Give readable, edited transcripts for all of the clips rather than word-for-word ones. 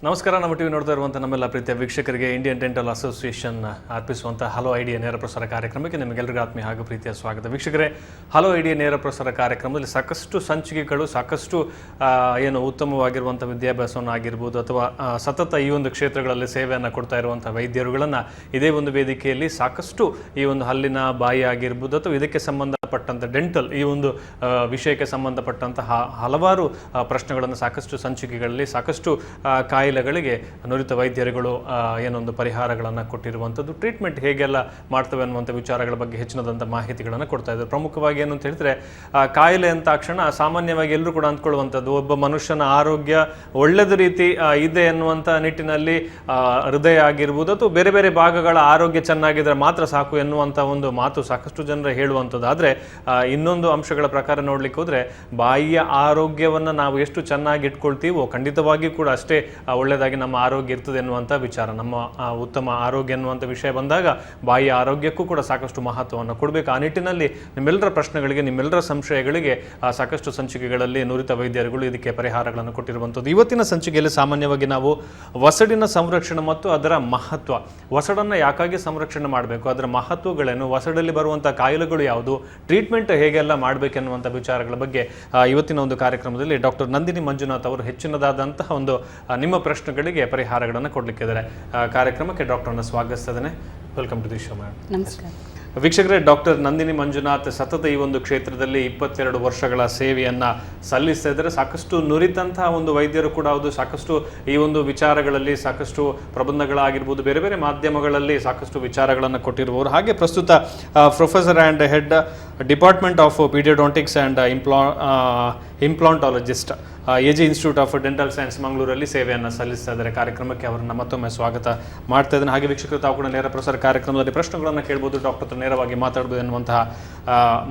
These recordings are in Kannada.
ನಮಸ್ಕಾರ. ನಮ್ಮ ಟಿವಿ ನೋಡ್ತಾ ಇರುವಂಥ ನಮ್ಮೆಲ್ಲ ಪ್ರೀತಿಯ ವೀಕ್ಷಕರಿಗೆ ಇಂಡಿಯನ್ ಡೆಂಟಲ್ ಅಸೋಸಿಯೇಷನ್ ಅರ್ಪಿಸುವಂಥ ಹಲೋ ಐಡಿಯಾ ನೇರ ಪ್ರಸಾರ ಕಾರ್ಯಕ್ರಮಕ್ಕೆ ನಿಮಗೆಲ್ಲರಿಗೂ ಆತ್ಮೀಯ ಹಾಗೂ ಪ್ರೀತಿಯ ಸ್ವಾಗತ. ವೀಕ್ಷಕರೇ, ಹಲೋ ಐಡಿಯಾ ನೇರ ಪ್ರಸಾರ ಕಾರ್ಯಕ್ರಮದಲ್ಲಿ ಸಾಕಷ್ಟು ಸಂಚಿಕೆಗಳು, ಸಾಕಷ್ಟು ಏನು ಉತ್ತಮವಾಗಿರುವಂಥ ವಿದ್ಯಾಭ್ಯಾಸವನ್ನು ಆಗಿರ್ಬೋದು ಅಥವಾ ಸತತ ಈ ಒಂದು ಕ್ಷೇತ್ರಗಳಲ್ಲಿ ಸೇವೆಯನ್ನು ಕೊಡ್ತಾ ಇರುವಂಥ ವೈದ್ಯರುಗಳನ್ನು ಇದೇ ಒಂದು ವೇದಿಕೆಯಲ್ಲಿ ಸಾಕಷ್ಟು ಈ ಒಂದು ಹಲ್ಲಿನ ಬಾಯಿ ಆಗಿರ್ಬೋದು ಅಥವಾ ಇದಕ್ಕೆ ಸಂಬಂಧಪಟ್ಟಂಥ ಡೆಂಟಲ್ ಈ ಒಂದು ವಿಷಯಕ್ಕೆ ಸಂಬಂಧಪಟ್ಟಂತಹ ಹಲವಾರು ಪ್ರಶ್ನೆಗಳನ್ನು ಸಾಕಷ್ಟು ಸಂಚಿಕೆಗಳಲ್ಲಿ ಸಾಕಷ್ಟು ಕಾಯಿಲೆಗಳಿಗೆ ನುರಿತ ವೈದ್ಯರುಗಳು ಏನೊಂದು ಪರಿಹಾರಗಳನ್ನು ಕೊಟ್ಟಿರುವಂಥದ್ದು, ಟ್ರೀಟ್ಮೆಂಟ್ ಹೇಗೆಲ್ಲ ಮಾಡ್ತವೆ ಅನ್ನುವಂಥ ವಿಚಾರಗಳ ಬಗ್ಗೆ ಹೆಚ್ಚಿನದಂಥ ಮಾಹಿತಿಗಳನ್ನು ಕೊಡ್ತಾ ಇದ್ದಾರೆ. ಪ್ರಮುಖವಾಗಿ ಏನು ಅಂತ ಹೇಳಿದ್ರೆ, ಕಾಯಿಲೆ ಅಂತ ತಕ್ಷಣ ಸಾಮಾನ್ಯವಾಗಿ ಎಲ್ಲರೂ ಕೂಡ ಅಂದ್ಕೊಳ್ಳುವಂಥದ್ದು ಒಬ್ಬ ಮನುಷ್ಯನ ಆರೋಗ್ಯ ಒಳ್ಳೆದ ರೀತಿ ಇದೆ ಎನ್ನುವಂಥ ನಿಟ್ಟಿನಲ್ಲಿ ಹೃದಯ ಆಗಿರ್ಬೋದು ಅಥವಾ ಬೇರೆ ಬೇರೆ ಭಾಗಗಳ ಆರೋಗ್ಯ ಚೆನ್ನಾಗಿದ್ರೆ ಮಾತ್ರ ಸಾಕು ಎನ್ನುವಂಥ ಒಂದು ಮಾತು ಸಾಕಷ್ಟು ಜನರು ಹೇಳುವಂಥದ್ದು. ಆದರೆ ಇನ್ನೊಂದು ಅಂಶಗಳ ಪ್ರಕಾರ ನೋಡ್ಲಿಕ್ಕೆ ಹೋದರೆ ಬಾಯಿಯ ಆರೋಗ್ಯವನ್ನು ನಾವು ಎಷ್ಟು ಚೆನ್ನಾಗಿ ಇಟ್ಕೊಳ್ತೀವೋ ಖಂಡಿತವಾಗಿಯೂ ಕೂಡ ಅಷ್ಟೇ ಒಳ್ಳೆಯದಾಗಿ ನಮ್ಮ ಆರೋಗ್ಯ ಇರ್ತದೆ ಎನ್ನುವಂಥ ವಿಚಾರ. ನಮ್ಮ ಉತ್ತಮ ಆರೋಗ್ಯ ಎನ್ನುವಂಥ ವಿಷಯ ಬಂದಾಗ ಬಾಯಿಯ ಆರೋಗ್ಯಕ್ಕೂ ಕೂಡ ಸಾಕಷ್ಟು ಮಹತ್ವವನ್ನು ಕೊಡಬೇಕು. ಆ ನಿಟ್ಟಿನಲ್ಲಿ ನಿಮ್ಮೆಲ್ಲರ ಪ್ರಶ್ನೆಗಳಿಗೆ, ನಿಮ್ಮೆಲ್ಲರ ಸಂಶಯಗಳಿಗೆ ಸಾಕಷ್ಟು ಸಂಚಿಕೆಗಳಲ್ಲಿ ನುರಿತ ವೈದ್ಯರುಗಳು ಇದಕ್ಕೆ ಪರಿಹಾರಗಳನ್ನು ಕೊಟ್ಟಿರುವಂಥದ್ದು. ಇವತ್ತಿನ ಸಂಚಿಕೆಯಲ್ಲಿ ಸಾಮಾನ್ಯವಾಗಿ ನಾವು ವಸಡಿನ ಸಂರಕ್ಷಣೆ ಮತ್ತು ಅದರ ಮಹತ್ವ, ವಸಡನ್ನು ಯಾಕಾಗಿ ಸಂರಕ್ಷಣೆ ಮಾಡಬೇಕು, ಅದರ ಮಹತ್ವಗಳೇನು, ವಸಡಲ್ಲಿ ಬರುವಂಥ ಕಾಯಿಲೆಗಳು ಯಾವುದು, ಟ್ರೀಟ್ಮೆಂಟ್ ಹೇಗೆಲ್ಲ ಮಾಡಬೇಕೆನ್ನುವಂಥ ವಿಚಾರಗಳ ಬಗ್ಗೆ ಇವತ್ತಿನ ಒಂದು ಕಾರ್ಯಕ್ರಮದಲ್ಲಿ ಡಾಕ್ಟರ್ ನಂದಿನಿ ಮಂಜುನಾಥ್ ಅವರು ಹೆಚ್ಚಿನದಾದಂತಹ ಒಂದು ನಿಮ್ಮ ಪ್ರಶ್ನೆಗಳಿಗೆ ಪರಿಹಾರಗಳನ್ನು ಕೊಡಲಿಕ್ಕಿದ್ದಾರೆ. ಕಾರ್ಯಕ್ರಮಕ್ಕೆ ಡಾಕ್ಟರ್ನ ಸ್ವಾಗತಿಸ್ತೇನೆ. Welcome to the show ma'am. ನಮಸ್ಕಾರ ವೀಕ್ಷಕರೇ, ಡಾಕ್ಟರ್ ನಂದಿನಿ ಮಂಜುನಾಥ್ ಸತತ ಈ ಒಂದು ಕ್ಷೇತ್ರದಲ್ಲಿ 22 ವರ್ಷಗಳ ಸೇವೆಯನ್ನು ಸಲ್ಲಿಸ್ತಾ ಇದ್ದಾರೆ. ಸಾಕಷ್ಟು ನುರಿತಂತಹ ಒಂದು ವೈದ್ಯರು ಕೂಡ ಹೌದು. ಸಾಕಷ್ಟು ಈ ಒಂದು ವಿಚಾರಗಳಲ್ಲಿ ಸಾಕಷ್ಟು ಪ್ರಬಂಧಗಳಾಗಿರ್ಬೋದು, ಬೇರೆ ಬೇರೆ ಮಾಧ್ಯಮಗಳಲ್ಲಿ ಸಾಕಷ್ಟು ವಿಚಾರಗಳನ್ನು ಕೊಟ್ಟಿರುವವರು. ಹಾಗೆ ಪ್ರಸ್ತುತ professor and head department of pedodontics and implantologist AJ institute of dental science ಮಂಗಳೂರಲ್ಲಿ ಸೇವೆಯನ್ನು ಸಲ್ಲಿಸ್ತಾ ಇದ್ದಾರೆ. ಕಾರ್ಯಕ್ರಮಕ್ಕೆ ಅವರನ್ನು ಮತ್ತೊಮ್ಮೆ ಸ್ವಾಗತ ಮಾಡ್ತಾ ಇದ್ದೇನೆ. ಹಾಗೆ ವೀಕ್ಷಕರು, ತಾವು ಕೂಡ ನೇರ ಪ್ರಸಾರ ಕಾರ್ಯಕ್ರಮದಲ್ಲಿ ಪ್ರಶ್ನೆಗಳನ್ನು ಕೇಳ್ಬೋದು, ಡಾಕ್ಟರ್ ಹತ್ರ ನೇರವಾಗಿ ಮಾತಾಡ್ಬೋದು ಎನ್ನುವಂತಹ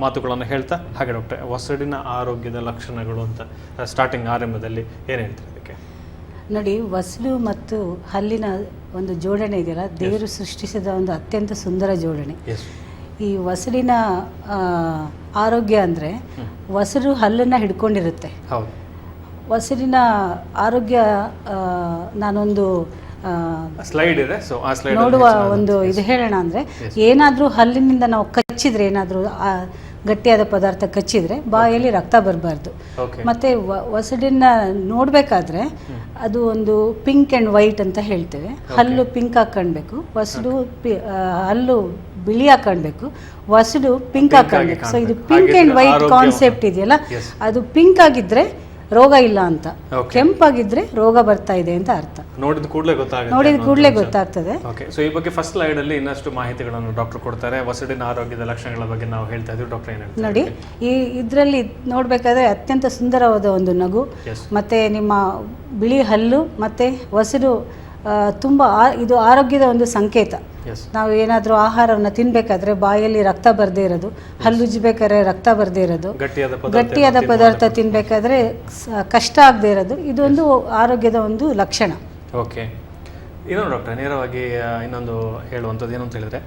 ಮಾತುಗಳನ್ನು ಹೇಳ್ತಾ, ಹಾಗೆ ಡಾಕ್ಟರ್, ವಸಡಿನ ಆರೋಗ್ಯದ ಲಕ್ಷಣಗಳು ಅಂತ ಸ್ಟಾರ್ಟಿಂಗ್ ಆರಂಭದಲ್ಲಿ ಏನು ಹೇಳ್ತಾರೆ ಅದಕ್ಕೆ? ನೋಡಿ, ವಸಡು ಮತ್ತು ಹಲ್ಲಿನ ಒಂದು ಜೋಡಣೆ ಇದೆಯಲ್ಲ, ದೇವರು ಸೃಷ್ಟಿಸಿದ ಒಂದು ಅತ್ಯಂತ ಸುಂದರ ಜೋಡಣೆ. ಈ ವಸಡಿನ ಆರೋಗ್ಯ ಅಂದರೆ ವಸಡು ಹಲ್ಲನ್ನು ಹಿಡ್ಕೊಂಡಿರುತ್ತೆ. ಹೌದು. ವಸಡಿನ ಆರೋಗ್ಯ ನಾನೊಂದು ಸ್ಲೈಡ್ ಇದೆ, ಸೊ ಆ ಸ್ಲೈಡ್ ನೋಡುವ ಒಂದು ಇದು ಹೇಳೋಣ ಅಂದರೆ, ಏನಾದರೂ ಹಲ್ಲಿನಿಂದ ನಾವು ಕಚ್ಚಿದ್ರೆ, ಏನಾದರೂ ಗಟ್ಟಿಯಾದ ಪದಾರ್ಥ ಕಚ್ಚಿದ್ರೆ ಬಾಯಲ್ಲಿ ರಕ್ತ ಬರಬಾರ್ದು. ಮತ್ತು ವಸಡಿನ ನೋಡಬೇಕಾದ್ರೆ ಅದು ಒಂದು ಪಿಂಕ್ ಆ್ಯಂಡ್ ವೈಟ್ ಅಂತ ಹೇಳ್ತೇವೆ. ಹಲ್ಲು ಪಿಂಕ್ ಹಾಕ್ಕೊಳ್ಬೇಕು, ವಸಡು ಹಲ್ಲು ಬಿಳಿ ಹಾಕ್ಕೊಳ್ಬೇಕು, ವಸಡು ಪಿಂಕ್ ಹಾಕ್ಕೊಳ್ಬೇಕು. ಸೊ ಇದು ಪಿಂಕ್ ಆ್ಯಂಡ್ ವೈಟ್ ಕಾನ್ಸೆಪ್ಟ್ ಇದೆಯಲ್ಲ, ಅದು ಪಿಂಕ್ ಆಗಿದ್ರೆ ರೋಗ ಇಲ್ಲ ಅಂತ, ಕೆಂಪಾಗಿದ್ರೆ ರೋಗ ಬರ್ತಾ ಇದೆ ಅಂತ ಅರ್ಥ. ನೋಡಿದ ಕೂಡಲೇ ಗೊತ್ತಾಗ್ತದೆ. ಸೊ ಈ ಬಗ್ಗೆ ಫಸ್ಟ್ ಸ್ಲೈಡ್ ಅಲ್ಲಿ ಇನ್ನಷ್ಟು ಮಾಹಿತಿಗಳನ್ನು ಡಾಕ್ಟರ್ ಕೊಡ್ತಾರೆ. ವಸಡಿನ ಆರೋಗ್ಯದ ಲಕ್ಷಣಗಳ ಬಗ್ಗೆ ನಾವು ಹೇಳ್ತಾ ಇದ್ದೀವಿ. ಡಾಕ್ಟರ್ ಏನು ಹೇಳ್ತಾರೆ ನೋಡಿ, ಇದರಲ್ಲಿ ನೋಡ್ಬೇಕಾದ್ರೆ ಅತ್ಯಂತ ಸುಂದರವಾದ ಒಂದು ನಗು, ಮತ್ತೆ ನಿಮ್ಮ ಬಿಳಿ ಹಲ್ಲು ಮತ್ತೆ ವಸಡು ತುಂಬ ಇದು ಆರೋಗ್ಯದ ಒಂದು ಸಂಕೇತ. ನಾವು ಏನಾದರೂ ಆಹಾರವನ್ನು ತಿನ್ಬೇಕಾದ್ರೆ ಬಾಯಲ್ಲಿ ರಕ್ತ ಬರದೇ ಇರೋದು, ಹಲ್ಲುಜ್ಬೇಕಾದ್ರೆ ರಕ್ತ ಬರದೇ ಇರೋದು, ಗಟ್ಟಿಯಾದ ಪದಾರ್ಥ ತಿನ್ಬೇಕಾದ್ರೆ ಕಷ್ಟ ಆಗದೆ ಇರೋದು, ಇದೊಂದು ಆರೋಗ್ಯದ ಒಂದು ಲಕ್ಷಣ. ಓಕೆ. ಇನ್ನೊಂದು ಡಾಕ್ಟರ್, ನೇರವಾಗಿ ಇನ್ನೊಂದು ಹೇಳುವಂಥದ್ದು ಏನು ಅಂತ ಹೇಳಿದ್ರೆ,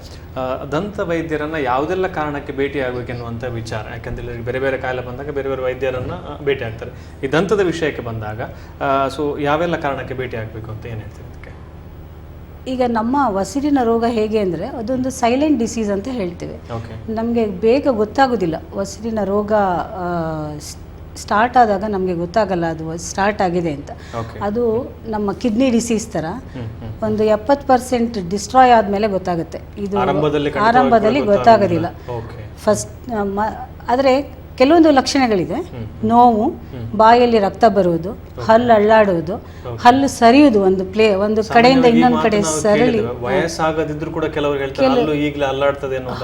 ದಂತ ವೈದ್ಯರನ್ನು ಯಾವುದೆಲ್ಲ ಕಾರಣಕ್ಕೆ ಭೇಟಿ ಆಗಬೇಕೆನ್ನುವಂಥ ವಿಚಾರ. ಯಾಕಂತೇಳಿ ಬೇರೆ ಬೇರೆ ಕಾಯಿಲೆ ಬಂದಾಗ ಬೇರೆ ಬೇರೆ ವೈದ್ಯರನ್ನು ಭೇಟಿ ಆಗ್ತಾರೆ. ಈ ದಂತದ ವಿಷಯಕ್ಕೆ ಬಂದಾಗ ಸೊ ಯಾವೆಲ್ಲ ಕಾರಣಕ್ಕೆ ಭೇಟಿ ಆಗಬೇಕು ಅಂತ ಏನು ಹೇಳ್ತೀವಿ ಅದಕ್ಕೆ? ಈಗ ನಮ್ಮ ವಸಡಿನ ರೋಗ ಹೇಗೆ ಅಂದರೆ, ಅದೊಂದು ಸೈಲೆಂಟ್ ಡಿಸೀಸ್ ಅಂತ ಹೇಳ್ತೇವೆ. ನಮಗೆ ಬೇಗ ಗೊತ್ತಾಗೋದಿಲ್ಲ. ವಸಡಿನ ರೋಗ ಸ್ಟಾರ್ಟ್ ಆದಾಗ ನಮಗೆ ಗೊತ್ತಾಗಲ್ಲ ಅದು ಸ್ಟಾರ್ಟ್ ಆಗಿದೆ ಅಂತ. ಅದು ನಮ್ಮ ಕಿಡ್ನಿ ಡಿಸೀಸ್ ಥರ ಒಂದು 70% ಡಿಸ್ಟ್ರಾಯ್ ಆದಮೇಲೆ ಗೊತ್ತಾಗುತ್ತೆ. ಇದು ಆರಂಭದಲ್ಲಿ ಗೊತ್ತಾಗೋದಿಲ್ಲ ಫಸ್ಟ್. ಆದರೆ ಕೆಲವೊಂದು ಲಕ್ಷಣಗಳಿದೆ. ನೋವು, ಬಾಯಲ್ಲಿ ರಕ್ತ ಬರುವುದು, ಹಲ್ಲು ಅಳ್ಳಾಡುವುದು, ಹಲ್ಲು ಸರಿಯುವುದು, ಒಂದು ಕಡೆಯಿಂದ ಇನ್ನೊಂದು ಕಡೆ ಸರಳಿ.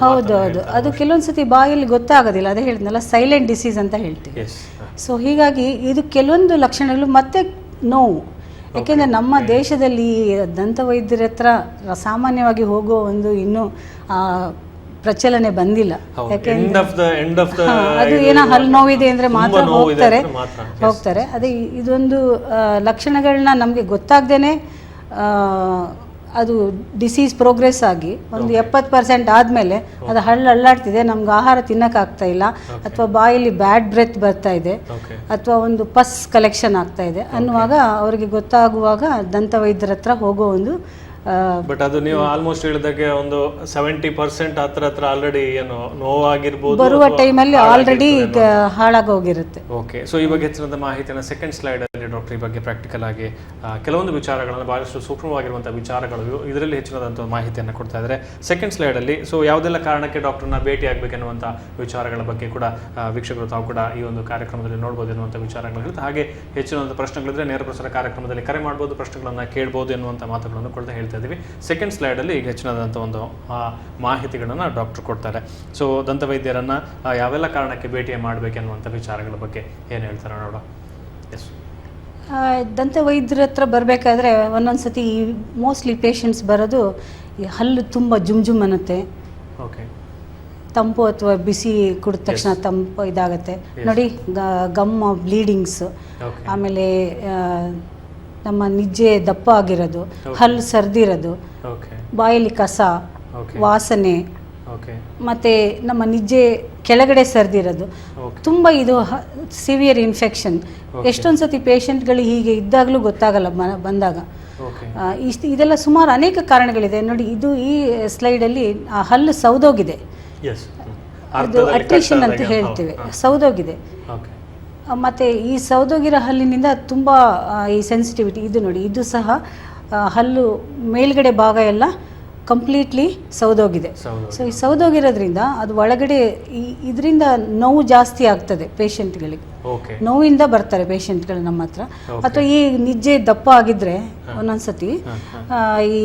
ಹೌದು, ಅದು ಕೆಲವೊಂದ್ಸತಿ ಬಾಯಲ್ಲಿ ಗೊತ್ತಾಗೋದಿಲ್ಲ. ಅದೇ ಹೇಳಿದ್ನಲ್ಲ, ಸೈಲೆಂಟ್ ಡಿಸೀಸ್ ಅಂತ ಹೇಳ್ತೀವಿ. ಸೊ ಹೀಗಾಗಿ ಇದು ಕೆಲವೊಂದು ಲಕ್ಷಣಗಳು. ಮತ್ತೆ ನೋವು, ಯಾಕೆಂದರೆ ನಮ್ಮ ದೇಶದಲ್ಲಿ ದಂತ ವೈದ್ಯರ ಹತ್ರ ಸಾಮಾನ್ಯವಾಗಿ ಹೋಗೋ ಒಂದು ಇನ್ನೂ ಪ್ರಚಲನೆ ಬಂದಿಲ್ಲ. ಅದು ಏನೋ ಹಲ್ಲು ನೋವಿದೆ ಅಂದರೆ ಮಾತ್ರ ಹೋಗ್ತಾರೆ. ಅದೇ ಇದೊಂದು ಲಕ್ಷಣಗಳನ್ನ ನಮಗೆ ಗೊತ್ತಾಗ್ದೇನೆ ಅದು ಡಿಸೀಸ್ ಪ್ರೋಗ್ರೆಸ್ ಆಗಿ ಒಂದು 70% ಆದಮೇಲೆ ಅದು ಹಳ್ಳು ಅಲ್ಲಾಡ್ತಿದೆ, ನಮ್ಗೆ ಆಹಾರ ತಿನ್ನೋಕ್ಕಾಗ್ತಾ ಇಲ್ಲ, ಅಥವಾ ಬಾಯಲ್ಲಿ ಬ್ಯಾಡ್ ಬ್ರೆತ್ ಬರ್ತಾ ಇದೆ, ಅಥವಾ ಒಂದು ಪಸ್ ಕಲೆಕ್ಷನ್ ಆಗ್ತಾ ಇದೆ ಅನ್ನುವಾಗ ಅವರಿಗೆ ಗೊತ್ತಾಗುವಾಗ ದಂತವೈದ್ಯರ ಹತ್ರ ಹೋಗೋ ಒಂದು ಬಟ್ ಅದು ನೀವು ಆಲ್ಮೋಸ್ಟ್ ಹೇಳಿದಾಗೆ ಒಂದು 70% ಹತ್ರ ಆಲ್ರೆಡಿ ಏನು ನೋವಾಗಿರ್ಬೋದು, ಬರುವ ಟೈಮಲ್ಲಿ ಆಲ್ರೆಡಿ ಹಾಳಾಗೋಗಿರುತ್ತೆ. ಓಕೆ, ಸೊ ಈ ಬಗ್ಗೆ ಹೆಚ್ಚಿನ ಮಾಹಿತಿಯನ್ನು ಸೆಕೆಂಡ್ ಸ್ಲೈಡ್ ಅಲ್ಲಿ ಡಾಕ್ಟರ್ ಈ ಬಗ್ಗೆ ಪ್ರಾಕ್ಟಿಕಲ್ ಆಗಿ ಕೆಲವೊಂದು ವಿಚಾರಗಳನ್ನು ಬಹಳಷ್ಟು ಸೂಕ್ಷ್ಮವಾಗಿರುವಂತಹ ವಿಚಾರಗಳು ಇದರಲ್ಲಿ ಹೆಚ್ಚಿನದಂತ ಮಾಹಿತಿಯನ್ನು ಕೊಡ್ತಾ ಇದ್ದಾರೆ ಸೆಕೆಂಡ್ ಸ್ಲೈಡ್ ಅಲ್ಲಿ. ಸೊ ಯಾವುದೆಲ್ಲ ಕಾರಣಕ್ಕೆ ಡಾಕ್ಟರ್ನ ಭೇಟಿ ಆಗಬೇಕೆನ್ನುವಂಥ ವಿಚಾರಗಳ ಬಗ್ಗೆ ಕೂಡ ವೀಕ್ಷಕರು ತಾವು ಕೂಡ ಈ ಒಂದು ಕಾರ್ಯಕ್ರಮದಲ್ಲಿ ನೋಡ್ಬೋದು ಎನ್ನುವಂಥ ವಿಚಾರಗಳಿರುತ್ತೆ. ಹಾಗೆ ಹೆಚ್ಚಿನ ಪ್ರಶ್ನೆಗಳಿದ್ರೆ ನೇರ ಪ್ರಸಾರ ಕಾರ್ಯಕ್ರಮದಲ್ಲಿ ಕರೆ ಮಾಡ್ಬೋದು, ಪ್ರಶ್ನೆಗಳನ್ನು ಕೇಳ್ಬೋದು ಎನ್ನುವಂಥ ಮಾತುಗಳನ್ನು ಕೂಡ ಹೇಳ್ತಾ ಇದ್ದೀವಿ. ಸೆಕೆಂಡ್ ಸ್ಲೈಡಲ್ಲಿ ಈಗ ಹೆಚ್ಚಿನದಂಥ ಒಂದು ಮಾಹಿತಿಗಳನ್ನು ಡಾಕ್ಟರ್ ಕೊಡ್ತಾರೆ. ಸೊ ದಂತವೈದ್ಯರನ್ನು ಯಾವೆಲ್ಲ ಕಾರಣಕ್ಕೆ ಭೇಟಿ ಮಾಡಬೇಕೆನ್ನುವಂಥ ವಿಚಾರಗಳ ಬಗ್ಗೆ ಏನು ಹೇಳ್ತಾರೆ ನೋಡೋ. ಎಸ್, ದಂತವೈದ್ಯರ ಹತ್ರ ಬರಬೇಕಾದ್ರೆ ಒಂದೊಂದು ಸತಿ ಮೋಸ್ಟ್ಲಿ ಪೇಷಂಟ್ಸ್ ಬರೋದು ಈ ಹಲ್ಲು ತುಂಬ ಜುಮ್ ಅನ್ನತ್ತೆ, ಓಕೆ, ತಂಪು ಅಥವಾ ಬಿಸಿ ಕುಡಿದ ತಕ್ಷಣ ತಂಪು ಇದಾಗತ್ತೆ ನೋಡಿ, ಗಮ್ ಬ್ಲೀಡಿಂಗ್ಸ್, ಆಮೇಲೆ ನಮ್ಮ ನಿಜ್ಜೆ ದಪ್ಪ ಆಗಿರೋದು, ಹಲ್ಲು ಸರ್ದಿರೋದು, ಬಾಯಲ್ಲಿ ಕಸ ವಾಸನೆ, ಮತ್ತು ನಮ್ಮ ನಿಜ್ಜೆ ಕೆಳಗಡೆ ಸರ್ದಿರೋದು, ತುಂಬ ಇದು ಸಿವಿಯರ್ ಇನ್ಫೆಕ್ಷನ್. ಎಷ್ಟೊಂದು ಸತಿ ಪೇಷಂಟ್ಗಳು ಹೀಗೆ ಇದ್ದಾಗಲೂ ಗೊತ್ತಾಗಲ್ಲ ಬಂದಾಗ. ಇದೆಲ್ಲ ಸುಮಾರು ಅನೇಕ ಕಾರಣಗಳಿದೆ ನೋಡಿ. ಇದು ಈ ಸ್ಲೈಡಲ್ಲಿ ಹಲ್ಲು ಸೌದೋಗಿದೆ, ಅದು ಅಟ್ರಿಷನ್ ಅಂತ ಹೇಳ್ತೀವಿ, ಸೌದೋಗಿದೆ. ಮತ್ತು ಈ ಸೌದೋಗಿರೋ ಹಲ್ಲಿನಿಂದ ತುಂಬ ಈ ಸೆನ್ಸಿಟಿವಿಟಿ, ಇದು ನೋಡಿ, ಇದು ಸಹ ಹಲ್ಲು ಮೇಲ್ಗಡೆ ಭಾಗ ಎಲ್ಲ ಕಂಪ್ಲೀಟ್ಲಿ ಸೌದೋಗಿದೆ. ಸೊ ಈ ಸೌದೋಗಿರೋದ್ರಿಂದ ಅದು ಒಳಗಡೆ ಇದರಿಂದ ನೋವು ಜಾಸ್ತಿ ಆಗ್ತದೆ ಪೇಷಂಟ್ಗಳಿಗೆ, ನೋವಿಂದ ಬರ್ತಾರೆ ಪೇಷಂಟ್ಗಳು ನಮ್ಮ ಹತ್ರ. ಅಥವಾ ಈ ನಿಜ್ಜೆ ದಪ್ಪ ಆಗಿದ್ರೆ ಒಂದೊಂದ್ಸತಿ ಈ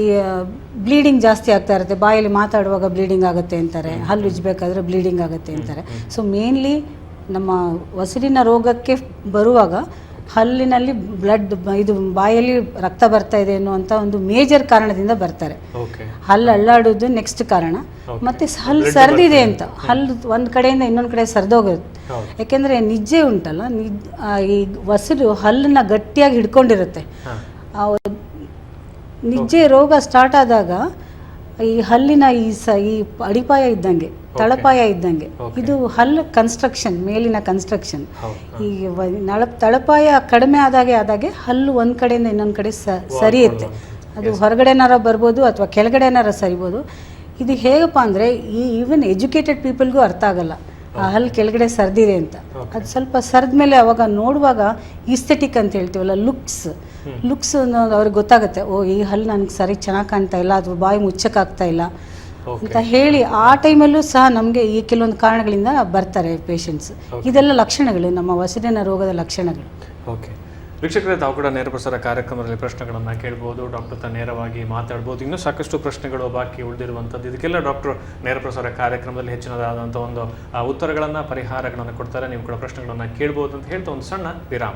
ಬ್ಲೀಡಿಂಗ್ ಜಾಸ್ತಿ ಆಗ್ತಾ ಇರುತ್ತೆ, ಬಾಯಲ್ಲಿ ಮಾತಾಡುವಾಗ ಬ್ಲೀಡಿಂಗ್ ಆಗುತ್ತೆ ಅಂತಾರೆ, ಹಲ್ಲು ಉಜ್ಜಬೇಕಾದ್ರೆ ಬ್ಲೀಡಿಂಗ್ ಆಗುತ್ತೆ ಅಂತಾರೆ. ಸೊ ಮೇನ್ಲಿ ನಮ್ಮ ಉಸಿರಿನ ರೋಗಕ್ಕೆ ಬರುವಾಗ ಹಲ್ಲಿನಲ್ಲಿ ಬ್ಲಡ್, ಇದು ಬಾಯಲ್ಲಿ ರಕ್ತ ಬರ್ತಾ ಇದೆ ಅನ್ನುವಂಥ ಒಂದು ಮೇಜರ್ ಕಾರಣದಿಂದ ಬರ್ತಾರೆ. ಹಲ್ಲು ಅಳ್ಳಾಡೋದು ನೆಕ್ಸ್ಟ್ ಕಾರಣ. ಮತ್ತು ಹಲ್ಲು ಸರ್ದಿದೆ ಅಂತ, ಹಲ್ಲು ಒಂದು ಕಡೆಯಿಂದ ಇನ್ನೊಂದು ಕಡೆ ಸರ್ದೋಗುತ್ತೆ. ಯಾಕೆಂದರೆ ನಿಜ್ಜೆ ಉಂಟಲ್ಲ, ಈ ಉಸಿರು ಹಲ್ಲನ್ನ ಗಟ್ಟಿಯಾಗಿ ಹಿಡ್ಕೊಂಡಿರುತ್ತೆ. ನಿಜ್ಜೆ ರೋಗ ಸ್ಟಾರ್ಟ್ ಆದಾಗ ಈ ಹಲ್ಲಿನ ಈ ಅಡಿಪಾಯ ಇದ್ದಂಗೆ, ತಳಪಾಯ ಇದ್ದಂಗೆ, ಇದು ಹಲ್ಲು ಕನ್ಸ್ಟ್ರಕ್ಷನ್, ಮೇಲಿನ ಕನ್ಸ್ಟ್ರಕ್ಷನ್. ಈ ತಳಪಾಯ ಕಡಿಮೆ ಆದಾಗೆ ಹಲ್ಲು ಒಂದು ಕಡೆಯಿಂದ ಇನ್ನೊಂದು ಕಡೆ ಸರಿಯುತ್ತೆ. ಅದು ಹೊರಗಡೆನಾರ ಬರ್ಬೋದು ಅಥವಾ ಕೆಳಗಡೆನಾರ ಸರಿಬೋದು. ಇದು ಹೇಗಪ್ಪ ಅಂದರೆ ಈವನ್ ಎಜುಕೇಟೆಡ್ ಪೀಪಲ್ಗೂ ಅರ್ಥ ಆಗಲ್ಲ ಆ ಹಲ್ಲು ಕೆಳಗಡೆ ಸರ್ದಿದೆ ಅಂತ. ಅದು ಸ್ವಲ್ಪ ಸರ್ದ ಮೇಲೆ ಅವಾಗ ನೋಡುವಾಗ ಈಸ್ಥೆಟಿಕ್ ಅಂತ ಹೇಳ್ತೀವಲ್ಲ, ಲುಕ್ಸ್ ಅವ್ರಿಗೆ ಗೊತ್ತಾಗುತ್ತೆ, ಓ ಈ ಹಲ್ಲು ನನಗೆ ಸರಿ ಚೆನ್ನಾಗಿ ಕಾಣ್ತಾ ಇಲ್ಲ, ಅಥವಾ ಬಾಯಿ ಮುಚ್ಚಕ್ಕಾಗ್ತಾ ಇಲ್ಲ ಅಂತ ಹೇಳಿ ಆ ಟೈಮಲ್ಲೂ ಸಹ ನಮಗೆ ಈ ಕೆಲವೊಂದು ಕಾರಣಗಳಿಂದ ಬರ್ತಾರೆ ಪೇಷಂಟ್ಸ್. ಇದೆಲ್ಲ ಲಕ್ಷಣಗಳು, ನಮ್ಮ ಉಸಿರಿನ ರೋಗದ ಲಕ್ಷಣಗಳು. ಓಕೆ ವೀಕ್ಷಕರೇ, ತಾವು ಕೂಡ ನೇರ ಪ್ರಸಾರ ಕಾರ್ಯಕ್ರಮದಲ್ಲಿ ಪ್ರಶ್ನೆಗಳನ್ನು ಕೇಳ್ಬೋದು, ಡಾಕ್ಟರ್ ತ ನೇರವಾಗಿ ಮಾತಾಡ್ಬೋದು. ಇನ್ನೂ ಸಾಕಷ್ಟು ಪ್ರಶ್ನೆಗಳು ಬಾಕಿ ಉಳಿದಿರುವಂಥದ್ದು. ಇದಕ್ಕೆಲ್ಲ ಡಾಕ್ಟರ್ ನೇರ ಪ್ರಸಾರ ಕಾರ್ಯಕ್ರಮದಲ್ಲಿ ಹೆಚ್ಚಿನದಾದಂಥ ಒಂದು ಉತ್ತರಗಳನ್ನು, ಪರಿಹಾರಗಳನ್ನು ಕೊಡ್ತಾರೆ. ನೀವು ಕೂಡ ಪ್ರಶ್ನೆಗಳನ್ನು ಕೇಳ್ಬೋದು ಅಂತ ಹೇಳ್ತಾ ಒಂದು ಸಣ್ಣ ವಿರಾಮ.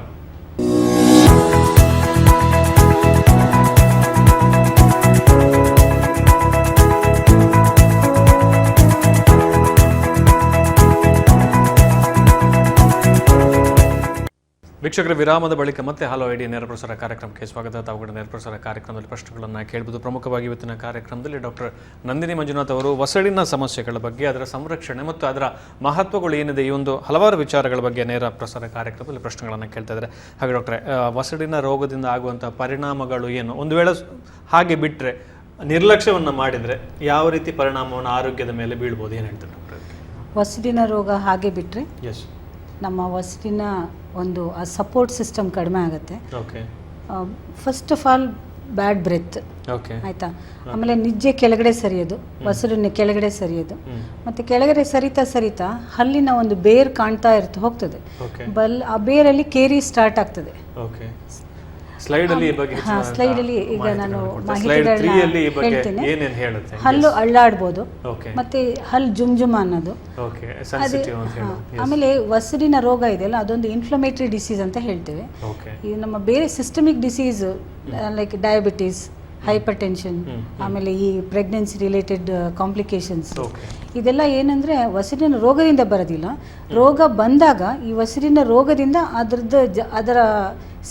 ವೀಕ್ಷಕರ, ವಿರಾಮದ ಬಳಿಕ ಮತ್ತೆ ಹಲೋ ಐಡಿಯಾ ನೇರ ಪ್ರಸಾರ ಕಾರ್ಯಕ್ರಮಕ್ಕೆ ಸ್ವಾಗತ. ತಾವುಗಳ ನೇರ ಪ್ರಸಾರ ಕಾರ್ಯಕ್ರಮದಲ್ಲಿ ಪ್ರಶ್ನೆಗಳನ್ನು ಕೇಳಬಹುದು. ಪ್ರಮುಖವಾಗಿ ಇವತ್ತಿನ ಕಾರ್ಯಕ್ರಮದಲ್ಲಿ ಡಾಕ್ಟರ್ ನಂದಿನಿ ಮಂಜುನಾಥ್ ಅವರು ಒಸಡಿನ ಸಮಸ್ಯೆಗಳ ಬಗ್ಗೆ, ಅದರ ಸಂರಕ್ಷಣೆ ಮತ್ತು ಅದರ ಮಹತ್ವಗಳು ಏನಿದೆ, ಈ ಒಂದು ಹಲವಾರು ವಿಚಾರಗಳ ಬಗ್ಗೆ ನೇರ ಪ್ರಸಾರ ಕಾರ್ಯಕ್ರಮದಲ್ಲಿ ಪ್ರಶ್ನೆಗಳನ್ನು ಕೇಳ್ತಾ ಇದ್ದಾರೆ. ಹಾಗೆ ಡಾಕ್ಟ್ರೆ, ಒಸಡಿನ ರೋಗದಿಂದ ಆಗುವಂಥ ಪರಿಣಾಮಗಳು ಏನು? ಒಂದು ವೇಳೆ ಹಾಗೆ ಬಿಟ್ಟರೆ, ನಿರ್ಲಕ್ಷ್ಯವನ್ನು ಮಾಡಿದರೆ ಯಾವ ರೀತಿ ಪರಿಣಾಮವನ್ನು ಆರೋಗ್ಯದ ಮೇಲೆ ಬೀಳ್ಬೋದು, ಏನು ಹೇಳ್ತಾರೆ ಡಾಕ್ಟರ್? ಒಸಡಿನ ರೋಗ ಹಾಗೆ ಬಿಟ್ಟರೆ ನಮ್ಮ ಉಸಿರಿನ ಒಂದು ಸಪೋರ್ಟ್ ಸಿಸ್ಟಮ್ ಕಡಿಮೆ ಆಗುತ್ತೆ. First of all bad breath, ಆಯ್ತಾ? ಆಮೇಲೆ ನಿಜ್ಜೆ ಕೆಳಗಡೆ ಸರಿಯೋದು, ಉಸಿರಿನ ಕೆಳಗಡೆ ಸರಿಯೋದು, ಮತ್ತೆ ಕೆಳಗಡೆ ಸರಿತಾ ಹಲ್ಲಿನ ಒಂದು ಬೇರ್ ಕಾಣ್ತಾ ಹೋಗ್ತದೆ. ಆ ಬೇರಲ್ಲಿ ಕೇರಿ ಸ್ಟಾರ್ಟ್ ಆಗ್ತದೆ. ಸ್ಲೈಡಲ್ಲಿ ಈಗ ನಾನು ಹೇಳ್ತೇನೆ. ಹಲ್ಲು ಅಳ್ಳಾಡ್ಬೋದು, ಮತ್ತೆ ಹಲ್ಲು ಜುಮ್ ಅನ್ನೋದು. ಆಮೇಲೆ ಉಸಿರಿನ ರೋಗ ಇದೆಯಲ್ಲ, ಅದೊಂದು ಇನ್ಫ್ಲಮೇಟರಿ ಡಿಸೀಸ್ ಅಂತ ಹೇಳ್ತೇವೆ. ಈ ನಮ್ಮ ಬೇರೆ systemic disease like diabetes, hypertension, ಆಮೇಲೆ ಈ ಪ್ರೆಗ್ನೆನ್ಸಿ ರಿಲೇಟೆಡ್ ಕಾಂಪ್ಲಿಕೇಶನ್ಸ್, ಇದೆಲ್ಲ ಏನಂದ್ರೆ ಉಸಿರಿನ ರೋಗದಿಂದ ಬರೋದಿಲ್ಲ. ರೋಗ ಬಂದಾಗ ಈ ಉಸಿರಿನ ರೋಗದಿಂದ ಅದರ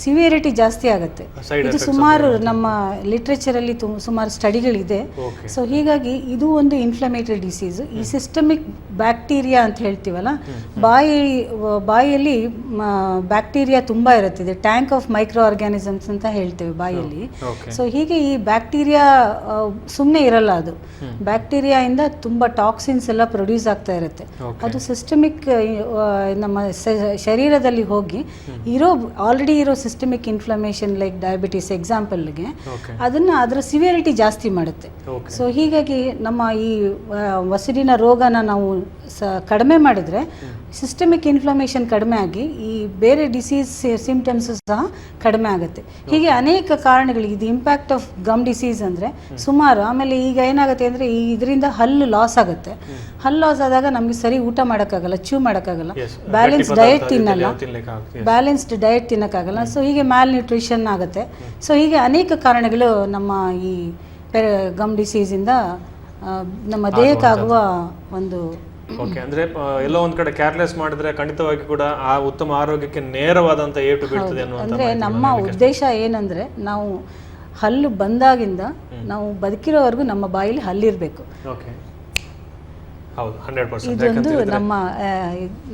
ಸಿವಿಯರಿಟಿ ಜಾಸ್ತಿ ಆಗುತ್ತೆ. ಇದು ಸುಮಾರು ನಮ್ಮ ಲಿಟ್ರೇಚರಲ್ಲಿ ಸುಮಾರು ಸ್ಟಡಿಗಳಿದೆ. ಸೊ ಹೀಗಾಗಿ ಇದು ಒಂದು ಇನ್ಫ್ಲಮೇಟರಿ ಡಿಸೀಸ್. ಈ ಸಿಸ್ಟಮಿಕ್ ಬ್ಯಾಕ್ಟೀರಿಯಾ ಅಂತ ಹೇಳ್ತೀವಲ್ಲ, ಬಾಯಿಯಲ್ಲಿ ಬ್ಯಾಕ್ಟೀರಿಯಾ ತುಂಬ ಇರುತ್ತೆ. ಟ್ಯಾಂಕ್ ಆಫ್ ಮೈಕ್ರೋ ಆರ್ಗ್ಯಾನಿಸಮ್ಸ್ ಅಂತ ಹೇಳ್ತೇವೆ ಬಾಯಲ್ಲಿ. ಸೊ ಹೀಗೆ ಈ ಬ್ಯಾಕ್ಟೀರಿಯಾ ಸುಮ್ಮನೆ ಇರಲ್ಲ, ಅದು ಬ್ಯಾಕ್ಟೀರಿಯಾಯಿಂದ ತುಂಬ ಟಾಕ್ಸಿನ್ಸ್ ಎಲ್ಲ ಪ್ರೊಡ್ಯೂಸ್ ಆಗ್ತಾ ಇರುತ್ತೆ. ಅದು ಸಿಸ್ಟಮಿಕ್ ನಮ್ಮ ಶರೀರದಲ್ಲಿ ಹೋಗಿ ಆಲ್ರೆಡಿ ಇರೋ ಸಿಸ್ಟಮಿಕ್ ಇನ್ಫ್ಲಮೇಷನ್ ಲೈಕ್ ಡಯಾಬಿಟಿಸ್ ಎಕ್ಸಾಂಪಲ್ಗೆ ಅದರ ಸಿವಿಯರಿಟಿ ಜಾಸ್ತಿ ಮಾಡುತ್ತೆ. ಸೊ ಹೀಗಾಗಿ ನಮ್ಮ ಈ ವಸಡಿನ ರೋಗನ ನಾವು ಕಡಿಮೆ ಮಾಡಿದ್ರೆ ಸಿಸ್ಟಮಿಕ್ ಇನ್ಫ್ಲಮೇಷನ್ ಕಡಿಮೆ ಆಗಿ ಈ ಬೇರೆ ಡಿಸೀಸ್ ಸಿಂಪ್ಟಮ್ಸ್ ಸಹ ಕಡಿಮೆ ಆಗುತ್ತೆ. ಹೀಗೆ ಅನೇಕ ಕಾರಣಗಳು. ಇದು ಇಂಪ್ಯಾಕ್ಟ್ ಆಫ್ ಗಮ್ ಡಿಸೀಸ್ ಅಂದರೆ ಸುಮಾರು. ಆಮೇಲೆ ಈಗ ಏನಾಗುತ್ತೆ ಅಂದರೆ ಇದರಿಂದ ಹಲ್ಲು ಲಾಸ್ ಆಗುತ್ತೆ. ಹಲ್ಲು ಲಾಸ್ ಆದಾಗ ನಮಗೆ ಸರಿ ಊಟ ಮಾಡೋಕ್ಕಾಗಲ್ಲ, ಚೂ ಮಾಡೋಕ್ಕಾಗಲ್ಲ, ಬ್ಯಾಲೆನ್ಸ್ ಡಯಟ್ ತಿನ್ನಲ್ಲ, ಬ್ಯಾಲೆನ್ಸ್ಡ್ ಡಯಟ್ ತಿನ್ನೋಕ್ಕಾಗಲ್ಲ. ಸೊ ಹೀಗೆ ಮ್ಯಾಲ್ ನ್ಯೂಟ್ರಿಷನ್ ಆಗುತ್ತೆ. ಸೊ ಹೀಗೆ ಅನೇಕ ಕಾರಣಗಳು ನಮ್ಮ ಈ ಗಮ್ ಡಿಸೀಸಿಂದ ನಮ್ಮ ದೇಹಕ್ಕಾಗುವ ಒಂದು ಓಕೆ. ಅಂದ್ರೆ ಎಲ್ಲೋ ಒಂದ್ ಕಡೆ ಕೇರ್ಲೆಸ್ ಮಾಡಿದ್ರೆ ಖಂಡಿತವಾಗಿ ಕೂಡ ಆ ಉತ್ತಮ ಆರೋಗ್ಯಕ್ಕೆ ನೇರವಾದಂತ ಏಟು ಬೀಳ್ತದೆ ಅಂದ್ರೆ ನಮ್ಮ ಉದ್ದೇಶ ಏನಂದ್ರೆ ನಾವು ಹಲ್ಲು ಬಂದಾಗಿಂದ ನಾವು ಬದುಕಿರೋವರೆಗೂ ನಮ್ಮ ಬಾಯಲ್ಲಿ ಹಲ್ಲಿರ್ಬೇಕು. ಓಕೆ, ಹೌದು, 100%. ಇದೊಂದು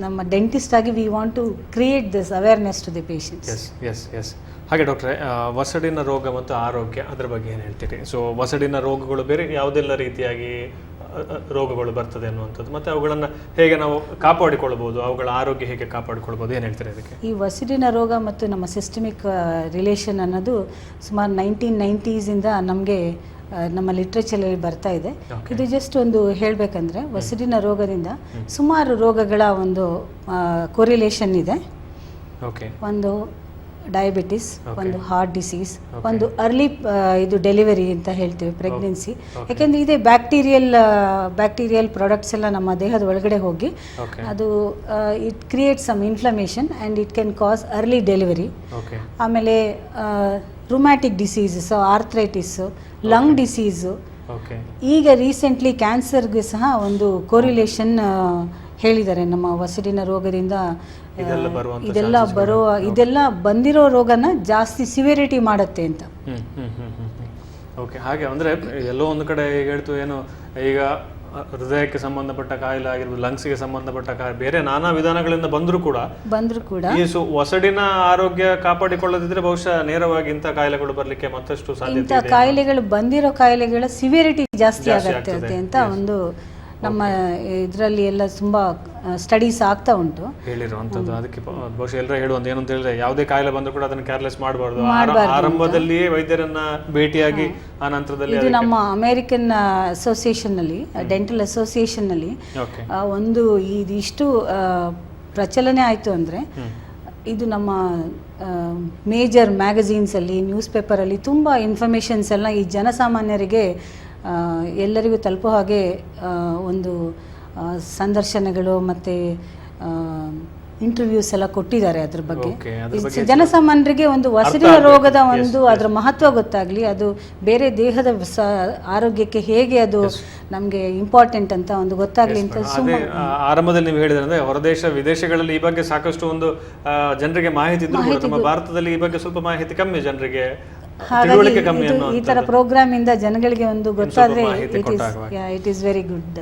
ನಮ್ಮ ಡೆಂಟಿಸ್ಟ್ ಆಗಿ we want to create this awareness to the patients. Yes yes yes ಹಾಗೆ ಡಾಕ್ಟ್ರೆ, ವಸಡಿನ ರೋಗ ಮತ್ತು ಆರೋಗ್ಯ ಅದ್ರ ಬಗ್ಗೆ ಏನು ಹೇಳ್ತೀರಿ? ಸೊ ವಸಡಿನ ರೋಗಗಳು ಬೇರೆ ಯಾವುದೆಲ್ಲ ರೀತಿಯಾಗಿ ರೋಗಗಳು ಬರ್ತದೆ ಅನ್ನುವಂಥದ್ದು, ಮತ್ತು ಅವುಗಳನ್ನು ಹೇಗೆ ನಾವು ಕಾಪಾಡಿಕೊಳ್ಬೋದು, ಅವುಗಳ ಆರೋಗ್ಯ ಹೇಗೆ ಕಾಪಾಡಿಕೊಳ್ಬೋದು, ಏನು ಹೇಳ್ತೀರಿ ಅದಕ್ಕೆ? ಈ ವಸಡಿನ ರೋಗ ಮತ್ತು ನಮ್ಮ ಸಿಸ್ಟಮಿಕ್ ರಿಲೇಷನ್ ಅನ್ನೋದು ಸುಮಾರು 1990s ನಮಗೆ ನಮ್ಮ ಲಿಟ್ರೇಚರಲ್ಲಿ ಬರ್ತಾ ಇದೆ. ಇದು ಜಸ್ಟ್ ಒಂದು ಹೇಳಬೇಕಂದ್ರೆ ವಸಡಿನ ರೋಗದಿಂದ ಸುಮಾರು ರೋಗಗಳ ಒಂದು ಕೊರಿಲೇಷನ್ ಇದೆ. ಒಂದು ಡಯಾಬಿಟಿಸ್, ಒಂದು ಹಾರ್ಟ್ ಡಿಸೀಸ್, ಒಂದು ಅರ್ಲಿ ಇದು ಡೆಲಿವರಿ ಅಂತ ಹೇಳ್ತೀವಿ, ಪ್ರೆಗ್ನೆನ್ಸಿ. ಯಾಕೆಂದರೆ ಇದೇ ಬ್ಯಾಕ್ಟೀರಿಯಲ್ ಪ್ರಾಡಕ್ಟ್ಸ್ ಎಲ್ಲ ನಮ್ಮ ದೇಹದ ಒಳಗಡೆ ಹೋಗಿ ಅದು it create some inflammation and it can cause early delivery. ಆಮೇಲೆ rheumatic diseases, arthritis, lung disease. ಈಗ ರೀಸೆಂಟ್ಲಿ ಕ್ಯಾನ್ಸರ್ಗೆ ಸಹ ಒಂದು ಕೋರಿಲೇಷನ್ ಹೇಳಿದ್ದಾರೆ. ನಮ್ಮ ವಸಡಿನ ರೋಗದಿಂದ ಇದೆಲ್ಲ ಬಂದಿರೋ ರೋಗನ ಜಾಸ್ತಿ ಸಿವಿಯರಿಟಿ ಮಾಡುತ್ತೆ ಅಂತ. ಓಕೆ, ಹಾಗೆ ಅಂದರೆ ಎಲ್ಲೋ ಒಂದು ಕಡೆ ಈಗ ಹೇಳ್ತು ಏನು, ಈಗ ಹೃದಯಕ್ಕೆ ಸಂಬಂಧಪಟ್ಟ ಕಾಯಿಲೆ ಆಗಿರ್ಬೋದು, ಲಂಗ್ಸ್ಗೆ ಸಂಬಂಧಪಟ್ಟ ಕಾಯಿಲೆ, ಬೇರೆ ನಾನಾ ವಿಧಾನಗಳಿಂದ ಬಂದರೂ ಕೂಡ ಈ ವಸಡಿನ ಆರೋಗ್ಯ ಕಾಪಾಡಿಕೊಳ್ಳದಿದ್ರೆ ಬಹುಶಃ ನೇರವಾಗಿ ಇಂಥ ಕಾಯಿಲೆಗಳು ಬರಲಿಕ್ಕೆ ಮತ್ತಷ್ಟು ಸಾಧ್ಯತೆ ಇದೆ. ಕಾಯಿಲೆಗಳು ಬಂದಿರೋ ಕಾಯಿಲೆಗಳ ಸಿವಿಯರಿಟಿ ಜಾಸ್ತಿ ಆಗುತ್ತೆ ಅಂತ ಒಂದು ನಮ್ಮ ಇದರಲ್ಲಿ ಎಲ್ಲ ತುಂಬಾ ಸ್ಟಡೀಸ್ ಆಗ್ತಾ ಉಂಟು ಹೇಳಿರುವಂಥದ್ದು. ಅದಕ್ಕೆ ಬಹುಶಃ ಎಲ್ಲರೂ ಹೇಳುವಂತ ಏನು ಅಂತ ಹೇಳಿದ್ರೆ, ಯಾವುದೇ ಕಾಯಿಲೆ ಬಂದರೂ ಕೂಡ ಅದನ್ನು ಕೇರ್ಲೆಸ್ ಮಾಡಬಾರ್ದು. ಆರಂಭದಲ್ಲಿಯೇ ವೈದ್ಯರನ್ನ ಭೇಟಿಯಾಗಿ ಆ ನಂತರದಲ್ಲಿ ಇದು ನಮ್ಮ ಅಮೇರಿಕನ್ ಅಸೋಸಿಯೇಷನ್ ನಲ್ಲಿ, ಡೆಂಟಲ್ ಅಸೋಸಿಯೇಷನ್ ನಲ್ಲಿ ಒಂದು ಇದಿಷ್ಟು ಪ್ರಚಲನೆ ಆಯಿತು ಅಂದರೆ, ಇದು ನಮ್ಮ ಮೇಜರ್ ಮ್ಯಾಗಝೀನ್ಸಲ್ಲಿ, ನ್ಯೂಸ್ ಪೇಪರಲ್ಲಿ ತುಂಬ ಇನ್ಫಾರ್ಮೇಷನ್ಸ್ ಎಲ್ಲ ಈ ಜನಸಾಮಾನ್ಯರಿಗೆ ಎಲ್ಲರಿಗೂ ತಲುಪೋ ಹಾಗೆ ಒಂದು ಸಂದರ್ಶನಗಳು ಮತ್ತು ಇಂಟರ್ವ್ಯೂಸ್ ಎಲ್ಲ ಕೊಟ್ಟಿದ್ದಾರೆ. ಅದ್ರ ಬಗ್ಗೆ ಜನಸಾಮಾನ್ಯರಿಗೆ ಒಂದು ವಸಡಿನ ರೋಗದ ಒಂದು ಅದರ ಮಹತ್ವ ಗೊತ್ತಾಗಲಿ, ಅದು ಬೇರೆ ದೇಹದ ಆರೋಗ್ಯಕ್ಕೆ ಹೇಗೆ ಅದು ನಮಗೆ ಇಂಪಾರ್ಟೆಂಟ್ ಅಂತ ಒಂದು ಗೊತ್ತಾಗಲಿ ಅಂತ. ಆರಂಭದಲ್ಲಿ ನೀವು ಹೇಳಿದ್ರೆ ಹೊರದೇಶ ವಿದೇಶಗಳಲ್ಲಿ ಈ ಬಗ್ಗೆ ಸಾಕಷ್ಟು ಒಂದು ಜನರಿಗೆ ಮಾಹಿತಿ ಇದ್ರೂ ಕೂಡ ನಮ್ಮ ಭಾರತದಲ್ಲಿ ಈ ಬಗ್ಗೆ ಸ್ವಲ್ಪ ಮಾಹಿತಿ ಕಮ್ಮಿ ಜನರಿಗೆ. ಹಾಗಾಗಿ ಈ ತರ ಪ್ರೋಗ್ರಾಮ್ ಇಂದ ಜನಗಳಿಗೆ ಒಂದು ಗೊತ್ತಾದ್ರೆ ಇಟ್ ಈಸ್ ವೆರಿ ಗುಡ್.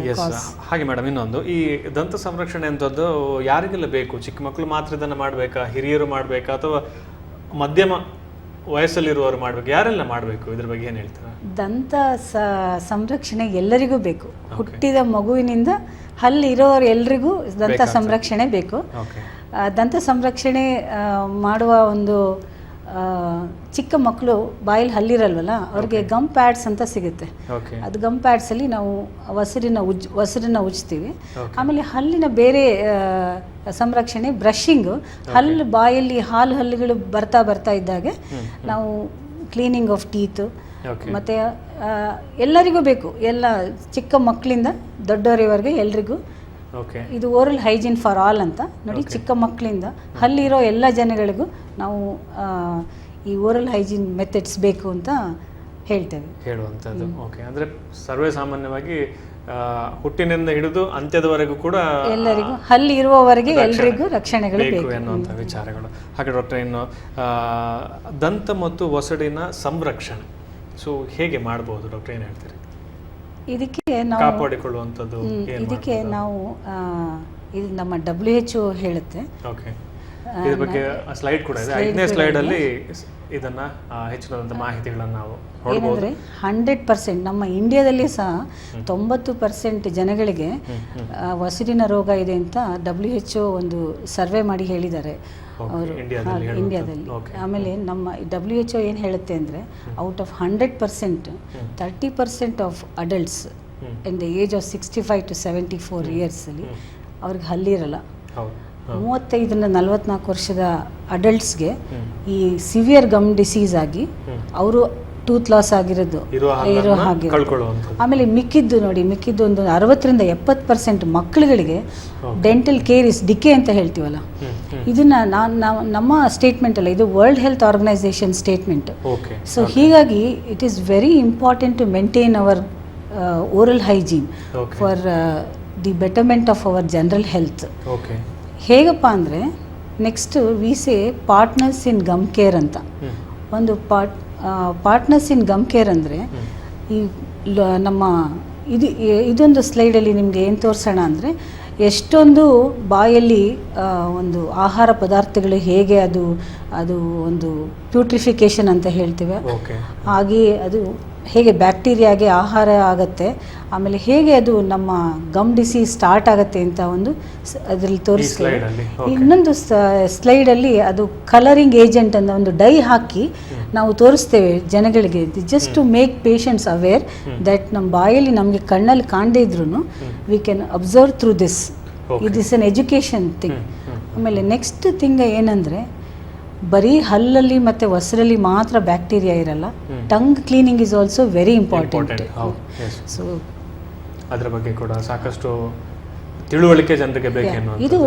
ಹಾಗೆ ಮೇಡಮ್, ಇನ್ನೊಂದು ಈ ದಂತ ಸಂರಕ್ಷಣೆ ಅಂತದ್ದು ಯಾರಿಗೆಲ್ಲ ಬೇಕು? ಚಿಕ್ಕ ಮಕ್ಕಳು ಮಾತ್ರ ಇದನ್ನ ಮಾಡ್ಬೇಕಾ, ಹಿರಿಯರು ಮಾಡ್ಬೇಕಾ, ಅಥವಾ ಮಧ್ಯಮ ವಯಸ್ಸಲ್ಲಿರುವವರು ಮಾಡ್ಬೇಕು? ಯಾರೆಲ್ಲ ಮಾಡಬೇಕು? ಇದ್ರ ಬಗ್ಗೆ ಏನು ಹೇಳ್ತಾರೆ? ದಂತ ಸಂರಕ್ಷಣೆ ಎಲ್ಲರಿಗೂ ಬೇಕು. ಹುಟ್ಟಿದ ಮಗುವಿನಿಂದ ಹಲ್ಲಿರೋರು ಎಲ್ರಿಗೂ ದಂತ ಸಂರಕ್ಷಣೆ ಬೇಕು. ದಂತ ಸಂರಕ್ಷಣೆ ಮಾಡುವ ಒಂದು ಚಿಕ್ಕ ಮಕ್ಕಳು ಬಾಯಲ್ಲಿ ಹಲ್ಲಿರಲ್ವಲ್ಲ, ಅವ್ರಿಗೆ ಗಮ್ ಪ್ಯಾಡ್ಸ್ ಅಂತ ಸಿಗುತ್ತೆ. ಅದು ಗಮ್ ಪ್ಯಾಡ್ಸಲ್ಲಿ ನಾವು ವಸಡನ್ನ ಉಜ್ತೀವಿ. ಆಮೇಲೆ ಹಲ್ಲಿನ ಬೇರೆ ಸಂರಕ್ಷಣೆ ಬ್ರಷಿಂಗು, ಹಲ್ಲು ಬಾಯಲ್ಲಿ ಹಲ್ಲುಗಳು ಬರ್ತಾ ಇದ್ದಾಗೆ ನಾವು ಕ್ಲೀನಿಂಗ್ ಆಫ್ ಟೀತು. ಮತ್ತು ಎಲ್ಲರಿಗೂ ಬೇಕು, ಎಲ್ಲ ಚಿಕ್ಕ ಮಕ್ಕಳಿಂದ ದೊಡ್ಡವರಿವರೆಗೆ ಎಲ್ರಿಗೂ. ಇದು ಓರಲ್ ಹೈಜೀನ್ ಫಾರ್ ಆಲ್ ಅಂತ ನೋಡಿ. ಚಿಕ್ಕ ಮಕ್ಕಳಿಂದ ಹಲ್ಲಿರೋ ಎಲ್ಲ ಜನಗಳಿಗೂ ನಾವು ಈ ಓರಲ್ ಹೈಜೀನ್ ಮೆಥಡ್ಸ್ ಬೇಕು ಅಂತ ಹೇಳ್ತೇವೆ. ಹೇಳುವಂಥದ್ದು. ಓಕೆ, ಅಂದರೆ ಸರ್ವೇ ಸಾಮಾನ್ಯವಾಗಿ ಹುಟ್ಟಿನಿಂದ ಹಿಡಿದು ಅಂತ್ಯದವರೆಗೂ ಕೂಡ ಎಲ್ಲರಿಗೂ ಹಲ್ಲಿ ಇರುವವರೆಗೆ ಎಲ್ಲರಿಗೂ ರಕ್ಷಣೆಗಳು ಬೇಕು ಎನ್ನುವಂಥ ವಿಚಾರಗಳು. ಹಾಗೆ ಡಾಕ್ಟರ್, ಇನ್ನು ದಂತ ಮತ್ತು ಒಸಡಿನ ಸಂರಕ್ಷಣೆ ಹೇಗೆ ಮಾಡ್ಬೋದು ಡಾಕ್ಟರ್, ಏನು ಹೇಳ್ತೀರಿ? ಇದಕ್ಕೆ ನಾವು ಕಾಪಾಡಿಕೊಳ್ಳುವಂಥದ್ದು ಇದಕ್ಕೆ ನಾವು ಇದು ನಮ್ಮ WHO ಹೇಳುತ್ತೆ. ಓಕೆ, ಇದ್ರ ಬಗ್ಗೆ ಸ್ಲೈಡ್ ಕೂಡ ಇದೆ. 5ನೇ ಸ್ಲೈಡ್ ಅಲ್ಲಿ ಇದನ್ನ ಹೆಚ್ಚಿನದಂತ ಮಾಹಿತಿಗಳನ್ನು ನಾವು ಏನಂದ್ರೆ 100% ನಮ್ಮ ಇಂಡಿಯಾದಲ್ಲಿ ಸಹ 90% ಜನಗಳಿಗೆ ಒಸಡಿನ ರೋಗ ಇದೆ ಅಂತ WHO ಒಂದು ಸರ್ವೆ ಮಾಡಿ ಹೇಳಿದ್ದಾರೆ ಅವರು ಇಂಡಿಯಾದಲ್ಲಿ. ಆಮೇಲೆ ನಮ್ಮ WHO ಏನು ಹೇಳುತ್ತೆ ಅಂದರೆ out of 100% 30% of adults in the age of 65 to 74 ಇಯರ್ಸಲ್ಲಿ ಅವ್ರಿಗೆ ಹಲ್ಲಿರಲ್ಲ. 35ರಿಂದ 44 ವರ್ಷದ ಅಡಲ್ಟ್ಸ್ಗೆ ಈ ಸಿವಿಯರ್ ಗಮ್ ಡಿಸೀಸ್ ಆಗಿ ಅವರು ಟೂತ್ ಲಾಸ್ ಆಗಿರೋದು ಇರೋ ಹಾಗೆ. ಆಮೇಲೆ ಮಿಕ್ಕಿದ್ದು ಒಂದು 60ರಿಂದ 70% ಮಕ್ಕಳುಗಳಿಗೆ ಡೆಂಟಲ್ ಕೇರಿಸ್ ಡಿಕೆ ಅಂತ ಹೇಳ್ತೀವಲ್ಲ, ಇದನ್ನ ನಮ್ಮ ಸ್ಟೇಟ್ಮೆಂಟ್ ಅಲ್ಲ, ಇದು World Health Organization statement. So ಹೀಗಾಗಿ it is very important to maintain our oral hygiene for the betterment of our general health. ಹೇಗಪ್ಪ ಅಂದರೆ next we say partners in gum care ಅಂತ. ಒಂದು ಪಾರ್ಟ್ನರ್ಸ್ ಇನ್ ಗಮ್ ಕೇರ್ ಅಂದರೆ ಈ ನಮ್ಮ ಇದೊಂದು ಸ್ಲೈಡಲ್ಲಿ ನಿಮಗೆ ಏನು ತೋರಿಸೋಣ ಅಂದರೆ ಎಷ್ಟೊಂದು ಬಾಯಲ್ಲಿ ಒಂದು ಆಹಾರ ಪದಾರ್ಥಗಳು ಹೇಗೆ ಅದು ಒಂದು ಪ್ಯೂಟ್ರಿಫಿಕೇಷನ್ ಅಂತ ಹೇಳ್ತೇವೆ, ಹಾಗೆ ಅದು ಹೇಗೆ ಬ್ಯಾಕ್ಟೀರಿಯಾಗೆ ಆಹಾರ ಆಗುತ್ತೆ, ಆಮೇಲೆ ಹೇಗೆ ಅದು ನಮ್ಮ ಗಮ್ ಡಿಸೀಸ್ ಸ್ಟಾರ್ಟ್ ಆಗುತ್ತೆ ಅಂತ ಒಂದು ಅದರಲ್ಲಿ ತೋರಿಸ್ತೇವೆ. ಇನ್ನೊಂದು ಸ್ಲೈಡಲ್ಲಿ ಅದು ಕಲರಿಂಗ್ ಏಜೆಂಟ್ ಅಂತ ಒಂದು ಡೈ ಹಾಕಿ ನಾವು ತೋರಿಸ್ತೇವೆ ಜನಗಳಿಗೆ, just to make patients aware that ನಮ್ಮ ಬಾಯಲ್ಲಿ ನಮಗೆ ಕಣ್ಣಲ್ಲಿ ಕಾಣದೇ ಇದ್ರೂ we can observe through this. It is an education thing. ಆಮೇಲೆ ನೆಕ್ಸ್ಟ್ ಥಿಂಗ್ ಏನಂದರೆ ಬರೀ ಹಲ್ಲಲ್ಲಿ ಮತ್ತು ಒಸರಲ್ಲಿ ಮಾತ್ರ ಬ್ಯಾಕ್ಟೀರಿಯಾ ಇರಲ್ಲ, tongue cleaning is also very important. So ಅದರ ಬಗ್ಗೆ ಕೂಡ ಸಾಕಷ್ಟು ತಿಳುವಳಿಕೆ ಜನರಿಗೆ ಬೇಕು. ಇದು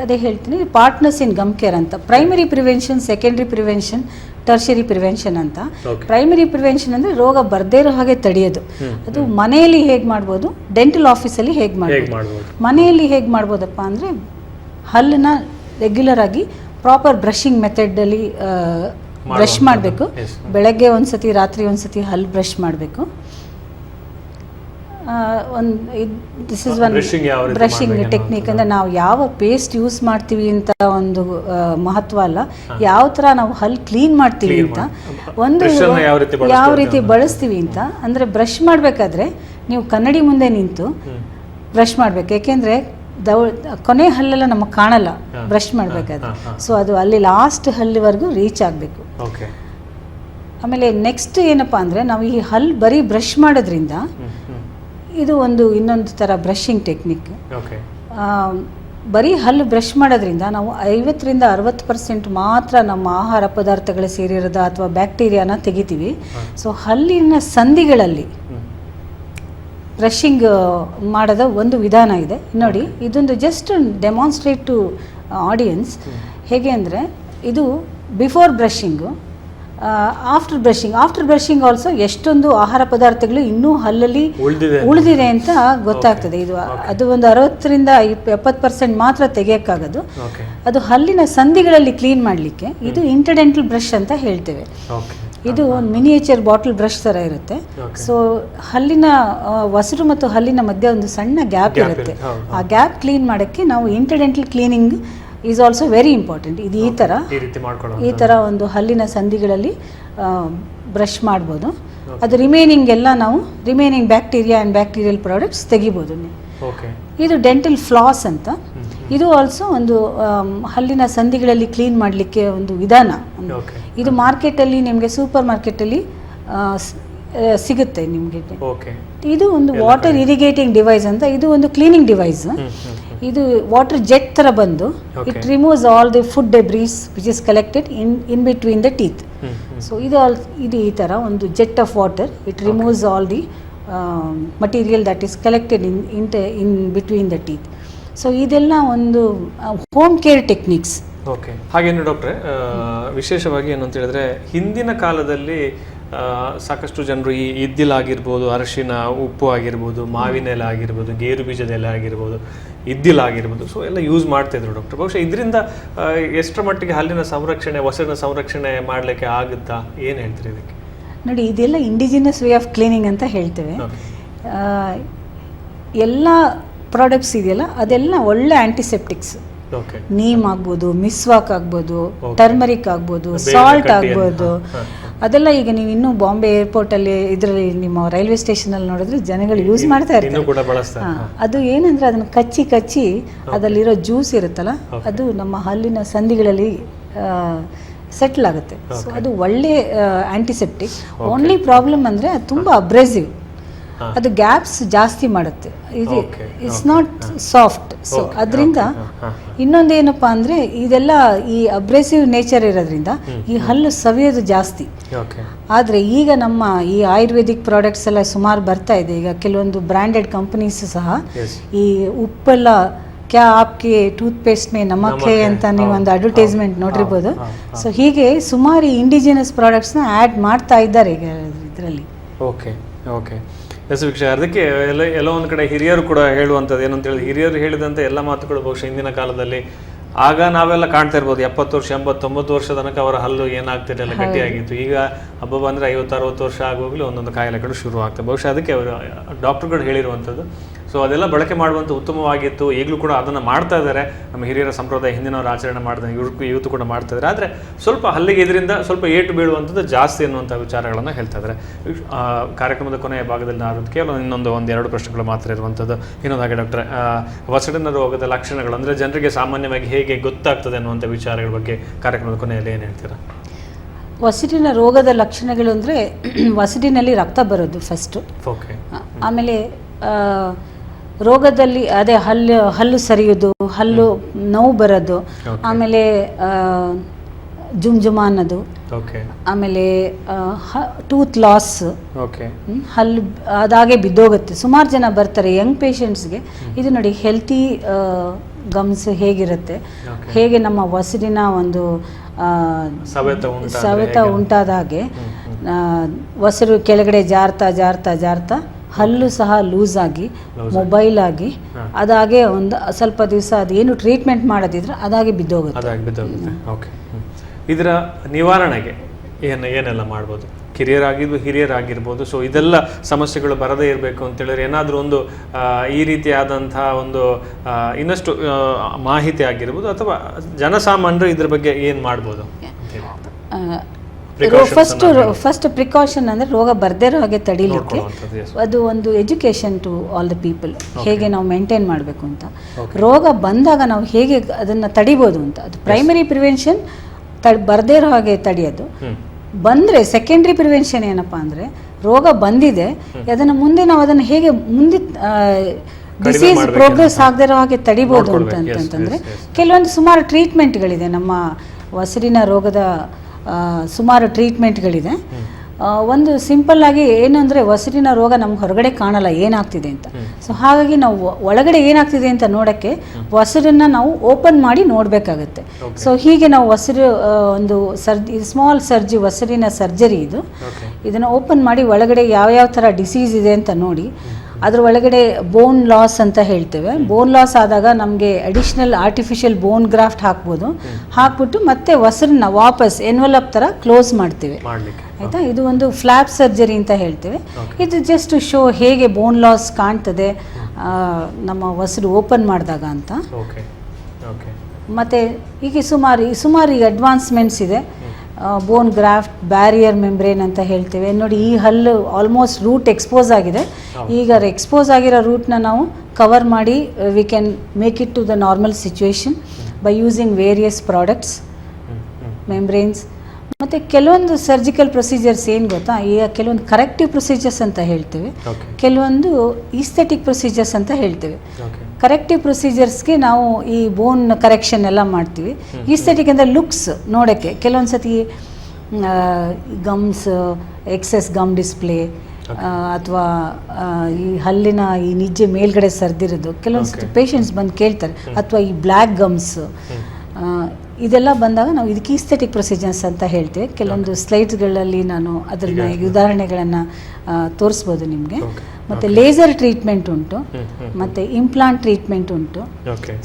ಅದೇ ಹೇಳ್ತೀನಿ, ಪಾರ್ಟ್ನರ್ಸ್ ಇನ್ ಗಮ್ ಕೇರ್ ಅಂತ. Primary prevention, secondary prevention, tertiary prevention ಅಂತ. ಪ್ರೈಮರಿ ಪ್ರಿವೆನ್ಷನ್ ಅಂದರೆ ರೋಗ ಬರ್ದೇ ಇರೋ ಹಾಗೆ ತಡೆಯೋದು. ಅದು ಮನೆಯಲ್ಲಿ ಹೇಗೆ ಮಾಡ್ಬೋದು, ಡೆಂಟಲ್ ಆಫೀಸಲ್ಲಿ ಹೇಗೆ ಮಾಡ್ಬೋದು. ಮನೆಯಲ್ಲಿ ಹೇಗೆ ಮಾಡ್ಬೋದಪ್ಪ ಅಂದರೆ ಹಲ್ಲನ್ನ ರೆಗ್ಯುಲರ್ ಆಗಿ ಪ್ರಾಪರ್ ಬ್ರಷಿಂಗ್ ಮೆಥಡಲ್ಲಿ ಬ್ರಷ್ ಮಾಡಬೇಕು. ಬೆಳಗ್ಗೆ ಒಂದ್ಸತಿ, ರಾತ್ರಿ ಒಂದ್ಸತಿ ಹಲ್ಲು ಬ್ರಷ್ ಮಾಡಬೇಕು. This is one brushing technique. ಅಂದರೆ ನಾವು ಯಾವ ಪೇಸ್ಟ್ ಯೂಸ್ ಮಾಡ್ತೀವಿ ಅಂತ ಒಂದು ಮಹತ್ವ ಅಲ್ಲ, ಯಾವ ಥರ ನಾವು ಹಲ್ಲು ಕ್ಲೀನ್ ಮಾಡ್ತೀವಿ ಅಂತ, ಒಂದು ಯಾವ ರೀತಿ ಬಳಸ್ತೀವಿ ಅಂತ. ಅಂದರೆ ಬ್ರಷ್ ಮಾಡಬೇಕಾದ್ರೆ ನೀವು ಕನ್ನಡಿ ಮುಂದೆ ನಿಂತು ಬ್ರಷ್ ಮಾಡಬೇಕು, ಯಾಕೆಂದರೆ ಕೊನೆ ಹಲ್ಲೆಲ್ಲ ನಮಗೆ ಕಾಣಲ್ಲ ಬ್ರಷ್ ಮಾಡಬೇಕಾದ್ರೆ. ಸೊ ಅದು ಅಲ್ಲಿ ಲಾಸ್ಟ್ ಹಲ್ಲಿವರೆಗೂ ರೀಚ್ ಆಗಬೇಕು. ಆಮೇಲೆ ನೆಕ್ಸ್ಟ್ ಏನಪ್ಪ ಅಂದರೆ ನಾವು ಈ ಹಲ್ಲು ಬರೀ ಬ್ರಷ್ ಮಾಡೋದ್ರಿಂದ ಇದು ಇನ್ನೊಂದು ಥರ ಬ್ರಷಿಂಗ್ ಟೆಕ್ನಿಕ್. ಬರೀ ಹಲ್ಲು ಬ್ರಷ್ ಮಾಡೋದ್ರಿಂದ ನಾವು 50ರಿಂದ 60% ಮಾತ್ರ ನಮ್ಮ ಆಹಾರ ಪದಾರ್ಥಗಳು ಸೇರಿರೋದ ಅಥವಾ ಬ್ಯಾಕ್ಟೀರಿಯಾನ ತೆಗಿತೀವಿ. ಸೊ ಹಲ್ಲಿನ ಸಂಧಿಗಳಲ್ಲಿ ಬ್ರಷಿಂಗ್ ಮಾಡೋದ ಒಂದು ವಿಧಾನ ಇದೆ ನೋಡಿ. ಇದೊಂದು ಜಸ್ಟ್ ಡೆಮಾನ್ಸ್ಟ್ರೇಟ್ ಟು ಆಡಿಯನ್ಸ್. ಹೇಗೆ ಅಂದರೆ ಇದು ಬಿಫೋರ್ ಬ್ರಷಿಂಗು, ಆಫ್ಟರ್ ಬ್ರಷಿಂಗ್ ಆಲ್ಸೋ ಎಷ್ಟೊಂದು ಆಹಾರ ಪದಾರ್ಥಗಳು ಇನ್ನೂ ಹಲ್ಲಲ್ಲಿ ಉಳಿದಿದೆ ಅಂತ ಗೊತ್ತಾಗ್ತದೆ. ಅದು ಒಂದು 60ರಿಂದ 70% ಮಾತ್ರ ತೆಗೆಯೋಕ್ಕಾಗೋದು. ಅದು ಹಲ್ಲಿನ ಸಂಧಿಗಳಲ್ಲಿ ಕ್ಲೀನ್ ಮಾಡಲಿಕ್ಕೆ ಇದು ಇಂಟರ್ಡೆಂಟಲ್ ಬ್ರಷ್ ಅಂತ ಹೇಳ್ತೇವೆ. ಇದು ಒಂದು ಮಿನಿಯೇಚರ್ ಬಾಟಲ್ ಬ್ರಷ್ ಥರ ಇರುತ್ತೆ. ಸೊ ಹಲ್ಲಿನ ಒಸರು ಮತ್ತು ಹಲ್ಲಿನ ಮಧ್ಯೆ ಒಂದು ಸಣ್ಣ ಗ್ಯಾಪ್ ಇರುತ್ತೆ. ಆ ಗ್ಯಾಪ್ ಕ್ಲೀನ್ ಮಾಡೋಕ್ಕೆ ನಾವು interdental cleaning is also very important. ಇದು ಈ ಥರ ಒಂದು ಹಲ್ಲಿನ ಸಂಧಿಗಳಲ್ಲಿ ಬ್ರಷ್ ಮಾಡ್ಬೋದು. ಅದು remaining bacteria and bacterial products ತೆಗಿಬೋದು. ಇದು ಡೆಂಟಲ್ ಫ್ಲಾಸ್ ಅಂತ. ಇದು ಆಲ್ಸೋ ಒಂದು ಹಲ್ಲಿನ ಸಂಧಿಗಳಲ್ಲಿ ಕ್ಲೀನ್ ಮಾಡಲಿಕ್ಕೆ ಒಂದು ವಿಧಾನ. ಇದು ಮಾರ್ಕೆಟಲ್ಲಿ ನಿಮಗೆ ಸೂಪರ್ ಮಾರ್ಕೆಟಲ್ಲಿ ಸಿಗುತ್ತೆ ನಿಮಗೆ. ಇದು ಒಂದು ವಾಟರ್ ಇರಿಗೇಟಿಂಗ್ ಡಿವೈಸ್ ಅಂತ. ಇದು ಒಂದು ಕ್ಲೀನಿಂಗ್ ಡಿವೈಸ್. ಇದು ವಾಟರ್ ಜೆಟ್ ಥರ ಬಂದು it removes all the food debris which is collected in between the teeth. So ಇದು ಈ ಥರ ಒಂದು jet of water, it removes all the material that is collected in between the teeth. So ಇದೆಲ್ಲ ಒಂದು ಹೋಮ್ ಕೇರ್ ಟೆಕ್ನಿಕ್ಸ್. ಓಕೆ. ಹಾಗೇನು ಡಾಕ್ಟ್ರೆ, ವಿಶೇಷವಾಗಿ ಏನು ಅಂತ ಹೇಳಿದ್ರೆ ಹಿಂದಿನ ಕಾಲದಲ್ಲಿ ಸಾಕಷ್ಟು ಜನರು ಈ ಇದ್ದಿಲಾಗಿರ್ಬೋದು, ಅರಿಶಿನ, ಉಪ್ಪು ಆಗಿರ್ಬೋದು, ಮಾವಿನ ಎಲೆ ಆಗಿರ್ಬೋದು, ಗೇರು ಬೀಜದ ಎಲೆ ಆಗಿರ್ಬೋದು, ಇದ್ದಿಲಾಗಿರ್ಬೋದು, ಸೊ ಎಲ್ಲ ಯೂಸ್ ಮಾಡ್ತಾಯಿದ್ರು ಡಾಕ್ಟರ್. ಬಹುಶಃ ಇದರಿಂದ ಎಷ್ಟರ ಮಟ್ಟಿಗೆ ಹಲ್ಲಿನ ಸಂರಕ್ಷಣೆ, ಒಸಡಿನ ಸಂರಕ್ಷಣೆ ಮಾಡಲಿಕ್ಕೆ ಆಗುತ್ತಾ? ಏನು ಹೇಳ್ತೀರಿ ಇದಕ್ಕೆ? ನೋಡಿ, ಇದೆಲ್ಲ ಇಂಡಿಜಿನಸ್ ವೇ ಆಫ್ ಕ್ಲೀನಿಂಗ್ ಅಂತ ಹೇಳ್ತೇವೆ. ಎಲ್ಲ ಪ್ರಾಡಕ್ಟ್ಸ್ ಇದೆಯಲ್ಲ ಅದೆಲ್ಲ ಒಳ್ಳೆ ಆಂಟಿಸೆಪ್ಟಿಕ್ಸ್. ನೀಮ್ ಆಗ್ಬೋದು, ಮಿಸ್ವಾಕ್ ಆಗ್ಬೋದು, ಟರ್ಮರಿಕ್ ಆಗ್ಬೋದು, ಸಾಲ್ಟ್ ಆಗ್ಬೋದು, ಅದೆಲ್ಲ ಈಗ ನೀವು ಇನ್ನೂ ಬಾಂಬೆ ಏರ್ಪೋರ್ಟಲ್ಲಿ ಇದರಲ್ಲಿ ನಿಮ್ಮ ರೈಲ್ವೆ ಸ್ಟೇಷನಲ್ಲಿ ನೋಡಿದ್ರೆ ಜನಗಳು ಯೂಸ್ ಮಾಡ್ತಾ ಇರ್ತಾರೆ. ಅದು ಏನಂದ್ರೆ ಅದನ್ನು ಕಚ್ಚಿ ಅದರಲ್ಲಿರೋ ಜ್ಯೂಸ್ ಇರುತ್ತಲ್ಲ, ಅದು ನಮ್ಮ ಹಲ್ಲಿನ ಸಂಧಿಗಳಲ್ಲಿ ಸೆಟ್ಲ್ ಆಗುತ್ತೆ. ಸೊ ಅದು ಒಳ್ಳೆ ಆಂಟಿಸೆಪ್ಟಿಕ್. ಓನ್ಲಿ ಪ್ರಾಬ್ಲಮ್ ಅಂದರೆ ಅದು ತುಂಬ ಅಬ್ರೆಸಿವ್, ಅದು ಗ್ಯಾಪ್ಸ್ ಜಾಸ್ತಿ ಮಾಡುತ್ತೆ. ಇದು ಇಟ್ಸ್ ನಾಟ್ ಸಾಫ್ಟ್. ಸೊ ಅದರಿಂದ ಇನ್ನೊಂದೇನಪ್ಪ ಅಂದರೆ ಇದೆಲ್ಲ ಈ ಅಬ್ರೆಸಿವ್ ನೇಚರ್ ಇರೋದ್ರಿಂದ ಈ ಹಲ್ಲು ಸವಿಯೋದು ಜಾಸ್ತಿ. ಆದರೆ ಈಗ ನಮ್ಮ ಈ ಆಯುರ್ವೇದಿಕ್ ಪ್ರಾಡಕ್ಟ್ಸ್ ಎಲ್ಲ ಸುಮಾರು ಬರ್ತಾ ಇದೆ. ಈಗ ಕೆಲವೊಂದು ಬ್ರ್ಯಾಂಡೆಡ್ ಕಂಪನೀಸ್ ಸಹ ಈ ಉಪ್ಪೆಲ್ಲ ಕ್ಯಾ ಆಪ್ಗೆ ಟೂತ್ ಪೇಸ್ಟ್ ಮೇ ನಮಕ್ ಹೇ ಅಂತ ನೀವು ಒಂದು ಅಡ್ವರ್ಟೈಸ್ಮೆಂಟ್ ನೋಡಿರ್ಬೋದು. ಸೊ ಹೀಗೆ ಸುಮಾರು ಇಂಡಿಜಿನಸ್ ಪ್ರಾಡಕ್ಟ್ಸ್ನ ಆ್ಯಡ್ ಮಾಡ್ತಾ ಇದ್ದಾರೆ ಈಗ ಇದರಲ್ಲಿ. ಓಕೆ ಓಕೆ ಎಸ್ ವೀಕ್ಷಕ, ಅದಕ್ಕೆ ಎಲ್ಲೋ ಒಂದು ಕಡೆ ಹಿರಿಯರು ಕೂಡ ಹೇಳುವಂಥದ್ದು ಏನಂತ ಹೇಳಿದ್ರೆ, ಹಿರಿಯರು ಹೇಳಿದಂತೆ ಎಲ್ಲ ಮಾತುಗಳು ಬಹುಶಃ ಹಿಂದಿನ ಕಾಲದಲ್ಲಿ ಆಗ ನಾವೆಲ್ಲ ಕಾಣ್ತಾ ಇರ್ಬೋದು 70 ವರ್ಷ 80 90 ವರ್ಷ ತನಕ ಅವರ ಹಲ್ಲು ಏನಾಗ್ತಿರಲಿಲ್ಲ, ಗಟ್ಟಿಯಾಗಿತ್ತು. ಈಗ ಹಬ್ಬ ಬಂದರೆ 50 60 ವರ್ಷ ಆಗೋಗ್ಲಿ ಒಂದೊಂದು ಕಾಯಿಲೆಗಳು ಶುರು ಆಗ್ತವೆ. ಬಹುಶಃ ಅದಕ್ಕೆ ಅವರು ಡಾಕ್ಟರ್ಗಳು ಹೇಳಿರುವಂಥದ್ದು. ಸೊ ಅದೆಲ್ಲ ಬಳಕೆ ಮಾಡುವಂಥ ಉತ್ತಮವಾಗಿತ್ತು. ಈಗಲೂ ಕೂಡ ಅದನ್ನು ಮಾಡ್ತಾ ಇದ್ದಾರೆ. ನಮ್ಮ ಹಿರಿಯರ ಸಂಪ್ರದಾಯ ಹಿಂದಿನವರು ಆಚರಣೆ ಮಾಡಿದ ಇವತ್ತು ಕೂಡ ಮಾಡ್ತಾ ಇದ್ದಾರೆ. ಆದರೆ ಸ್ವಲ್ಪ ಹಲ್ಲಿಗೆ ಇದರಿಂದ ಸ್ವಲ್ಪ ಏಟು ಬೀಳುವಂಥದ್ದು ಜಾಸ್ತಿ ಅನ್ನುವಂಥ ವಿಚಾರಗಳನ್ನು ಹೇಳ್ತಾ ಇದ್ದಾರೆ. ಕಾರ್ಯಕ್ರಮದ ಕೊನೆಯ ಭಾಗದಲ್ಲಿ ನಾನು ಕೇವಲ ಒಂದೆರಡು ಪ್ರಶ್ನೆಗಳು ಮಾತ್ರ ಇರುವಂಥದ್ದು. ಇನ್ನೊಂದು ಹಾಗೆ ಡಾಕ್ಟರ್, ಒಸಡಿನ ರೋಗದ ಲಕ್ಷಣಗಳು ಅಂದರೆ ಜನರಿಗೆ ಸಾಮಾನ್ಯವಾಗಿ ಹೇಗೆ ಗೊತ್ತಾಗ್ತದೆ ಅನ್ನುವಂಥ ವಿಚಾರಗಳ ಬಗ್ಗೆ ಕಾರ್ಯಕ್ರಮದ ಕೊನೆಯಲ್ಲಿ ಏನು ಹೇಳ್ತೀರಾ? ಒಸಡಿನ ರೋಗದ ಲಕ್ಷಣಗಳು ಅಂದರೆ ಒಸಡಿನಲ್ಲಿ ರಕ್ತ ಬರೋದು ಫಸ್ಟು. ಓಕೆ. ಆಮೇಲೆ ರೋಗದಲ್ಲಿ ಅದೇ ಹಲ್ಲು ಸರಿಯೋದು, ಹಲ್ಲು ನೋವು ಬರೋದು, ಆಮೇಲೆ ಜುಮ್ ಅನ್ನೋದು, ಆಮೇಲೆ ಟೂತ್ ಲಾಸ್, ಹಲ್ಲು ಅದಾಗೆ ಬಿದ್ದೋಗುತ್ತೆ. ಸುಮಾರು ಜನ ಬರ್ತಾರೆ ಯಂಗ್ ಪೇಷಂಟ್ಸ್ಗೆ. ಇದು ನೋಡಿ, ಹೆಲ್ತಿ ಗಮ್ಸ್ ಹೇಗಿರುತ್ತೆ, ಹೇಗೆ ನಮ್ಮ ಒಸಡಿನ ಒಂದು ಸವೆತ ಉಂಟಾದ ಹಾಗೆ ಒಸರು ಕೆಳಗಡೆ ಜಾರ್ತಾ ಹಲ್ಲು ಸಹ ಲೂಸ್ ಆಗಿ, ಮೊಬೈಲ್ ಆಗಿ, ಅದಾಗೆ ಒಂದು ಸ್ವಲ್ಪ ದಿವಸ ಅದೇನು ಟ್ರೀಟ್ಮೆಂಟ್ ಮಾಡೋದಿದ್ರೆ ಅದಾಗೆ ಬಿದ್ದೋಗುತ್ತೆ. ಓಕೆ. ಇದರ ನಿವಾರಣೆಗೆ ಏನೆಲ್ಲ ಮಾಡ್ಬೋದು? ಹಿರಿಯರಾಗಿರ್ಬೋದು. ಸೊ ಇದೆಲ್ಲ ಸಮಸ್ಯೆಗಳು ಬರದೇ ಇರಬೇಕು ಅಂತೇಳಿದ್ರೆ ಏನಾದರೂ ಒಂದು ಈ ರೀತಿಯಾದಂಥ ಒಂದು ಇನ್ನಷ್ಟು ಮಾಹಿತಿ ಆಗಿರ್ಬೋದು, ಅಥವಾ ಜನಸಾಮಾನ್ಯರು ಇದ್ರ ಬಗ್ಗೆ ಏನು ಮಾಡ್ಬೋದು? ಫಸ್ಟ್ ಪ್ರಿಕಾಷನ್ ಅಂದರೆ ರೋಗ ಬರ್ದೇ ಇರೋ ಹಾಗೆ ತಡೀಲಿಕ್ಕೆ ಅದು ಒಂದು education to all the people, ಹೇಗೆ ನಾವು ಮೇಂಟೈನ್ ಮಾಡಬೇಕು ಅಂತ. ರೋಗ ಬಂದಾಗ ನಾವು ಹೇಗೆ ಅದನ್ನು ತಡಿಬೋದು ಅಂತ, ಅದು ಪ್ರೈಮರಿ ಪ್ರಿವೆನ್ಷನ್. ಬರ್ದೇ ಇರೋ ಹಾಗೆ ತಡೆಯೋದು. ಬಂದರೆ ಸೆಕೆಂಡ್ರಿ ಪ್ರಿವೆನ್ಷನ್ ಏನಪ್ಪ ಅಂದರೆ, ರೋಗ ಬಂದಿದೆ, ಅದನ್ನು ಮುಂದೆ ನಾವು ಅದನ್ನು ಹೇಗೆ ಮುಂದೆ ಡಿಸೀಸ್ ಪ್ರೋಗ್ರೆಸ್ ಆಗದೇ ಇರೋ ಹಾಗೆ ತಡಿಬೋದು ಅಂತಂದರೆ ಕೆಲವೊಂದು ಸುಮಾರು ಟ್ರೀಟ್ಮೆಂಟ್ಗಳಿದೆ. ನಮ್ಮ ಒಸಡಿನ ರೋಗದ ಸುಮಾರು ಟ್ರೀಟ್ಮೆಂಟ್ಗಳಿದೆ. ಒಂದು ಸಿಂಪಲ್ ಆಗಿ ಏನು ಅಂದರೆ, ಒಸಡಿನ ರೋಗ ನಮ್ಗೆ ಹೊರಗಡೆ ಕಾಣಲ್ಲ ಏನಾಗ್ತಿದೆ ಅಂತ. ಸೊ ಹಾಗಾಗಿ ನಾವು ಒಳಗಡೆ ಏನಾಗ್ತಿದೆ ಅಂತ ನೋಡೋಕ್ಕೆ ಒಸಡನ್ನು ನಾವು ಓಪನ್ ಮಾಡಿ ನೋಡಬೇಕಾಗತ್ತೆ. ಸೊ ಹೀಗೆ ನಾವು ಒಂದು ಸ್ಮಾಲ್ ಒಸಡಿನ ಸರ್ಜರಿ ಇದು. ಇದನ್ನು ಓಪನ್ ಮಾಡಿ ಒಳಗಡೆ ಯಾವ್ಯಾವ ಥರ ಡಿಸೀಸ್ ಇದೆ ಅಂತ ನೋಡಿ, ಅದ್ರ ಒಳಗಡೆ ಬೋನ್ ಲಾಸ್ ಅಂತ ಹೇಳ್ತೇವೆ. ಬೋನ್ ಲಾಸ್ ಆದಾಗ ನಮಗೆ ಅಡಿಷ್ನಲ್ ಆರ್ಟಿಫಿಷಿಯಲ್ ಬೋನ್ ಗ್ರಾಫ್ಟ್ ಹಾಕ್ಬಿಟ್ಟು ಮತ್ತೆ ಒಸರನ್ನ ವಾಪಸ್ ಎನ್ವಲಪ್ ಥರ ಕ್ಲೋಸ್ ಮಾಡ್ತೇವೆ, ಆಯಿತಾ. ಇದು ಒಂದು ಫ್ಲ್ಯಾಪ್ ಸರ್ಜರಿ ಅಂತ ಹೇಳ್ತೇವೆ. ಇದು ಜಸ್ಟ್ ಶೋ ಹೇಗೆ ಬೋನ್ ಲಾಸ್ ಕಾಣ್ತದೆ ನಮ್ಮ ಒಸರು ಓಪನ್ ಮಾಡಿದಾಗ ಅಂತ. ಮತ್ತು ಹೀಗೆ ಸುಮಾರು ಈಗ ಅಡ್ವಾನ್ಸ್ಮೆಂಟ್ಸ್ ಇದೆ. ಬೋನ್ ಗ್ರಾಫ್ಟ್, ಬ್ಯಾರಿಯರ್ ಮೆಂಬ್ರೇನ್ ಅಂತ ಹೇಳ್ತೇವೆ. ನೋಡಿ, ಈ ಹಲ್ಲು ಆಲ್ಮೋಸ್ಟ್ ರೂಟ್ ಎಕ್ಸ್ಪೋಸ್ ಆಗಿದೆ. ಈಗ ಎಕ್ಸ್ಪೋಸ್ ಆಗಿರೋ ರೂಟ್ನ ನಾವು ಕವರ್ ಮಾಡಿ we can make it to the normal situation by using various products, membranes. ಮತ್ತು ಕೆಲವೊಂದು ಸರ್ಜಿಕಲ್ ಪ್ರೊಸೀಜರ್ಸ್ ಏನು ಗೊತ್ತಾ, ಈಗ ಕೆಲವೊಂದು ಕರೆಕ್ಟಿವ್ ಪ್ರೊಸೀಜರ್ಸ್ ಅಂತ ಹೇಳ್ತೇವೆ, ಕೆಲವೊಂದು ಈಸ್ಥೆಟಿಕ್ ಪ್ರೊಸೀಜರ್ಸ್ ಅಂತ ಹೇಳ್ತೇವೆ. ಕರೆಕ್ಟಿವ್ ಪ್ರೊಸೀಜರ್ಸ್ಗೆ ನಾವು ಈ ಬೋನ್ ಕರೆಕ್ಷನ್ ಎಲ್ಲ ಮಾಡ್ತೀವಿ. ಈಸ್ಥೆಟಿಕ್ ಅಂದರೆ ಲುಕ್ಸ್ ನೋಡೋಕ್ಕೆ. ಕೆಲವೊಂದು ಸತಿ ಗಮ್ಸ್, ಎಕ್ಸೆಸ್ ಗಮ್ ಡಿಸ್ಪ್ಲೇ, ಅಥವಾ ಈ ಹಲ್ಲಿನ ಈ ನಿಜ್ಜೆ ಮೇಲ್ಗಡೆ ಸರ್ದಿರೋದು ಕೆಲವೊಂದು ಸತಿ ಪೇಷಂಟ್ಸ್ ಬಂದು ಕೇಳ್ತಾರೆ. ಅಥವಾ ಈ ಬ್ಲ್ಯಾಕ್ ಗಮ್ಸ್, ಇದೆಲ್ಲ ಬಂದಾಗ ನಾವು ಇದಕ್ಕೆ ಈಸ್ಥೆಟಿಕ್ ಪ್ರೊಸೀಜರ್ಸ್ ಅಂತ ಹೇಳ್ತೀವಿ. ಕೆಲವೊಂದು ಸ್ಲೈಡ್ಸ್ಗಳಲ್ಲಿ ನಾನು ಅದನ್ನ ಉದಾಹರಣೆಗಳನ್ನು ತೋರಿಸ್ಬೋದು ನಿಮಗೆ. ಮತ್ತು ಲೇಸರ್ ಟ್ರೀಟ್ಮೆಂಟ್ ಉಂಟು, ಮತ್ತು ಇಂಪ್ಲಾಂಟ್ ಟ್ರೀಟ್ಮೆಂಟ್ ಉಂಟು.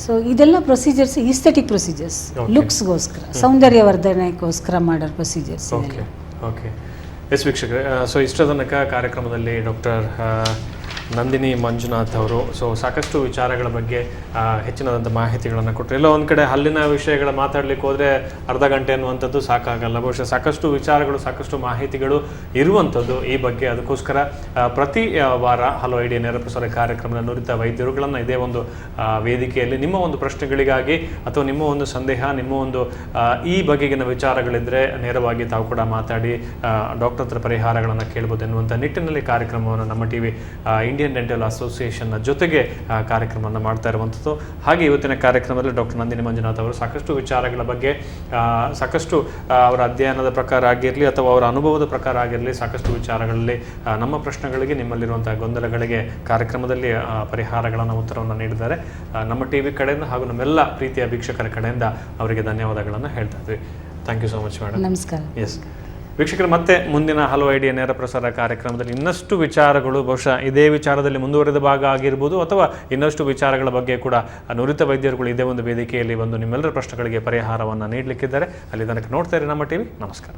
ಸೊ ಇದೆಲ್ಲ ಪ್ರೊಸೀಜರ್ಸ್ ಈಸ್ಥೆಟಿಕ್ ಪ್ರೊಸೀಜರ್ಸ್, ಲುಕ್ಸ್ಗೋಸ್ಕರ, ಸೌಂದರ್ಯವರ್ಧನೆಗೋಸ್ಕರ ಮಾಡೋ ಪ್ರೊಸೀಜರ್ಸ್. ಓಕೆ ಎಸ್ ವೀಕ್ಷಕರೇ, ಸೊ ಇಷ್ಟ ತನಕ ಕಾರ್ಯಕ್ರಮದಲ್ಲಿ ಡಾಕ್ಟರ್ ನಂದಿನಿ ಮಂಜುನಾಥ್ ಅವರು ಸಾಕಷ್ಟು ವಿಚಾರಗಳ ಬಗ್ಗೆ ಹೆಚ್ಚಿನದಂಥ ಮಾಹಿತಿಗಳನ್ನು ಕೊಟ್ಟರು. ಎಲ್ಲೋ ಒಂದು ಕಡೆ ಹಲ್ಲಿನ ವಿಷಯಗಳ ಮಾತಾಡಲಿಕ್ಕೆ ಹೋದರೆ ಅರ್ಧ ಗಂಟೆ ಅನ್ನುವಂಥದ್ದು ಸಾಕಾಗಲ್ಲ. ಬಹುಶಃ ಸಾಕಷ್ಟು ವಿಚಾರಗಳು, ಸಾಕಷ್ಟು ಮಾಹಿತಿಗಳು ಇರುವಂಥದ್ದು ಈ ಬಗ್ಗೆ. ಅದಕ್ಕೋಸ್ಕರ ಪ್ರತಿ ವಾರ ಹಲೋ ಐಡಿಯಾ ನೇರ ಪ್ರಸಾರ ಕಾರ್ಯಕ್ರಮದ ನುರಿತ ವೈದ್ಯರುಗಳನ್ನು ಇದೇ ಒಂದು ವೇದಿಕೆಯಲ್ಲಿ ನಿಮ್ಮ ಒಂದು ಪ್ರಶ್ನೆಗಳಿಗಾಗಿ ಅಥವಾ ನಿಮ್ಮ ಒಂದು ಸಂದೇಹ, ನಿಮ್ಮ ಒಂದು ಈ ಬಗೆಗಿನ ವಿಚಾರಗಳಿದ್ದರೆ ನೇರವಾಗಿ ತಾವು ಕೂಡ ಮಾತಾಡಿ ಡಾಕ್ಟರ್ ಹತ್ರ ಪರಿಹಾರಗಳನ್ನು ಕೇಳ್ಬೋದು ಎನ್ನುವಂಥ ನಿಟ್ಟಿನಲ್ಲಿ ಕಾರ್ಯಕ್ರಮವನ್ನು ನಮ್ಮ ಟಿವಿ ಇಂಡಿಯನ್ ಡೆಂಟಲ್ ಅಸೋಸಿಯೇಷನ್ನ ಜೊತೆಗೆ ಕಾರ್ಯಕ್ರಮವನ್ನು ಮಾಡ್ತಾ ಇರುವಂಥದ್ದು. ಹಾಗೆ ಇವತ್ತಿನ ಕಾರ್ಯಕ್ರಮದಲ್ಲಿ ಡಾಕ್ಟರ್ ನಂದಿನಿ ಮಂಜುನಾಥ್ ಅವರು ಸಾಕಷ್ಟು ವಿಚಾರಗಳ ಬಗ್ಗೆ, ಸಾಕಷ್ಟು ಅವರ ಅಧ್ಯಯನದ ಪ್ರಕಾರ ಆಗಿರಲಿ ಅಥವಾ ಅವರ ಅನುಭವದ ಪ್ರಕಾರ ಆಗಿರಲಿ, ಸಾಕಷ್ಟು ವಿಚಾರಗಳಲ್ಲಿ ನಮ್ಮ ಪ್ರಶ್ನೆಗಳಿಗೆ, ನಿಮ್ಮಲ್ಲಿರುವಂಥ ಗೊಂದಲಗಳಿಗೆ ಕಾರ್ಯಕ್ರಮದಲ್ಲಿ ಪರಿಹಾರಗಳನ್ನು, ಉತ್ತರವನ್ನು ನೀಡಿದ್ದಾರೆ. ನಮ್ಮ ಟಿವಿ ಕಡೆಯಿಂದ ಹಾಗೂ ನಮ್ಮೆಲ್ಲ ಪ್ರೀತಿಯ ವೀಕ್ಷಕರ ಕಡೆಯಿಂದ ಅವರಿಗೆ ಧನ್ಯವಾದಗಳನ್ನು ಹೇಳ್ತಾ ಇದ್ವಿ. Thank you so much madam. ನಮಸ್ಕಾರ. ಎಸ್ ವೀಕ್ಷಕರು, ಮತ್ತೆ ಮುಂದಿನ ಹಲೋ ಐಡಿಯಾ ನೇರ ಪ್ರಸಾರ ಕಾರ್ಯಕ್ರಮದಲ್ಲಿ ಇನ್ನಷ್ಟು ವಿಚಾರಗಳು, ಬಹುಶಃ ಇದೇ ವಿಚಾರದಲ್ಲಿ ಮುಂದುವರೆದ ಭಾಗ ಆಗಿರ್ಬೋದು ಅಥವಾ ಇನ್ನಷ್ಟು ವಿಚಾರಗಳ ಬಗ್ಗೆ ಕೂಡ ನುರಿತ ವೈದ್ಯರುಗಳು ಇದೇ ಒಂದು ವೇದಿಕೆಯಲ್ಲಿ ಬಂದು ನಿಮ್ಮೆಲ್ಲರ ಪ್ರಶ್ನೆಗಳಿಗೆ ಪರಿಹಾರವನ್ನು ನೀಡಲಿಕ್ಕಿದ್ದಾರೆ. ಅಲ್ಲಿ ತನಕ ನೋಡ್ತಾ ಇರಿ ನಮ್ಮ ಟಿವಿ. ನಮಸ್ಕಾರ.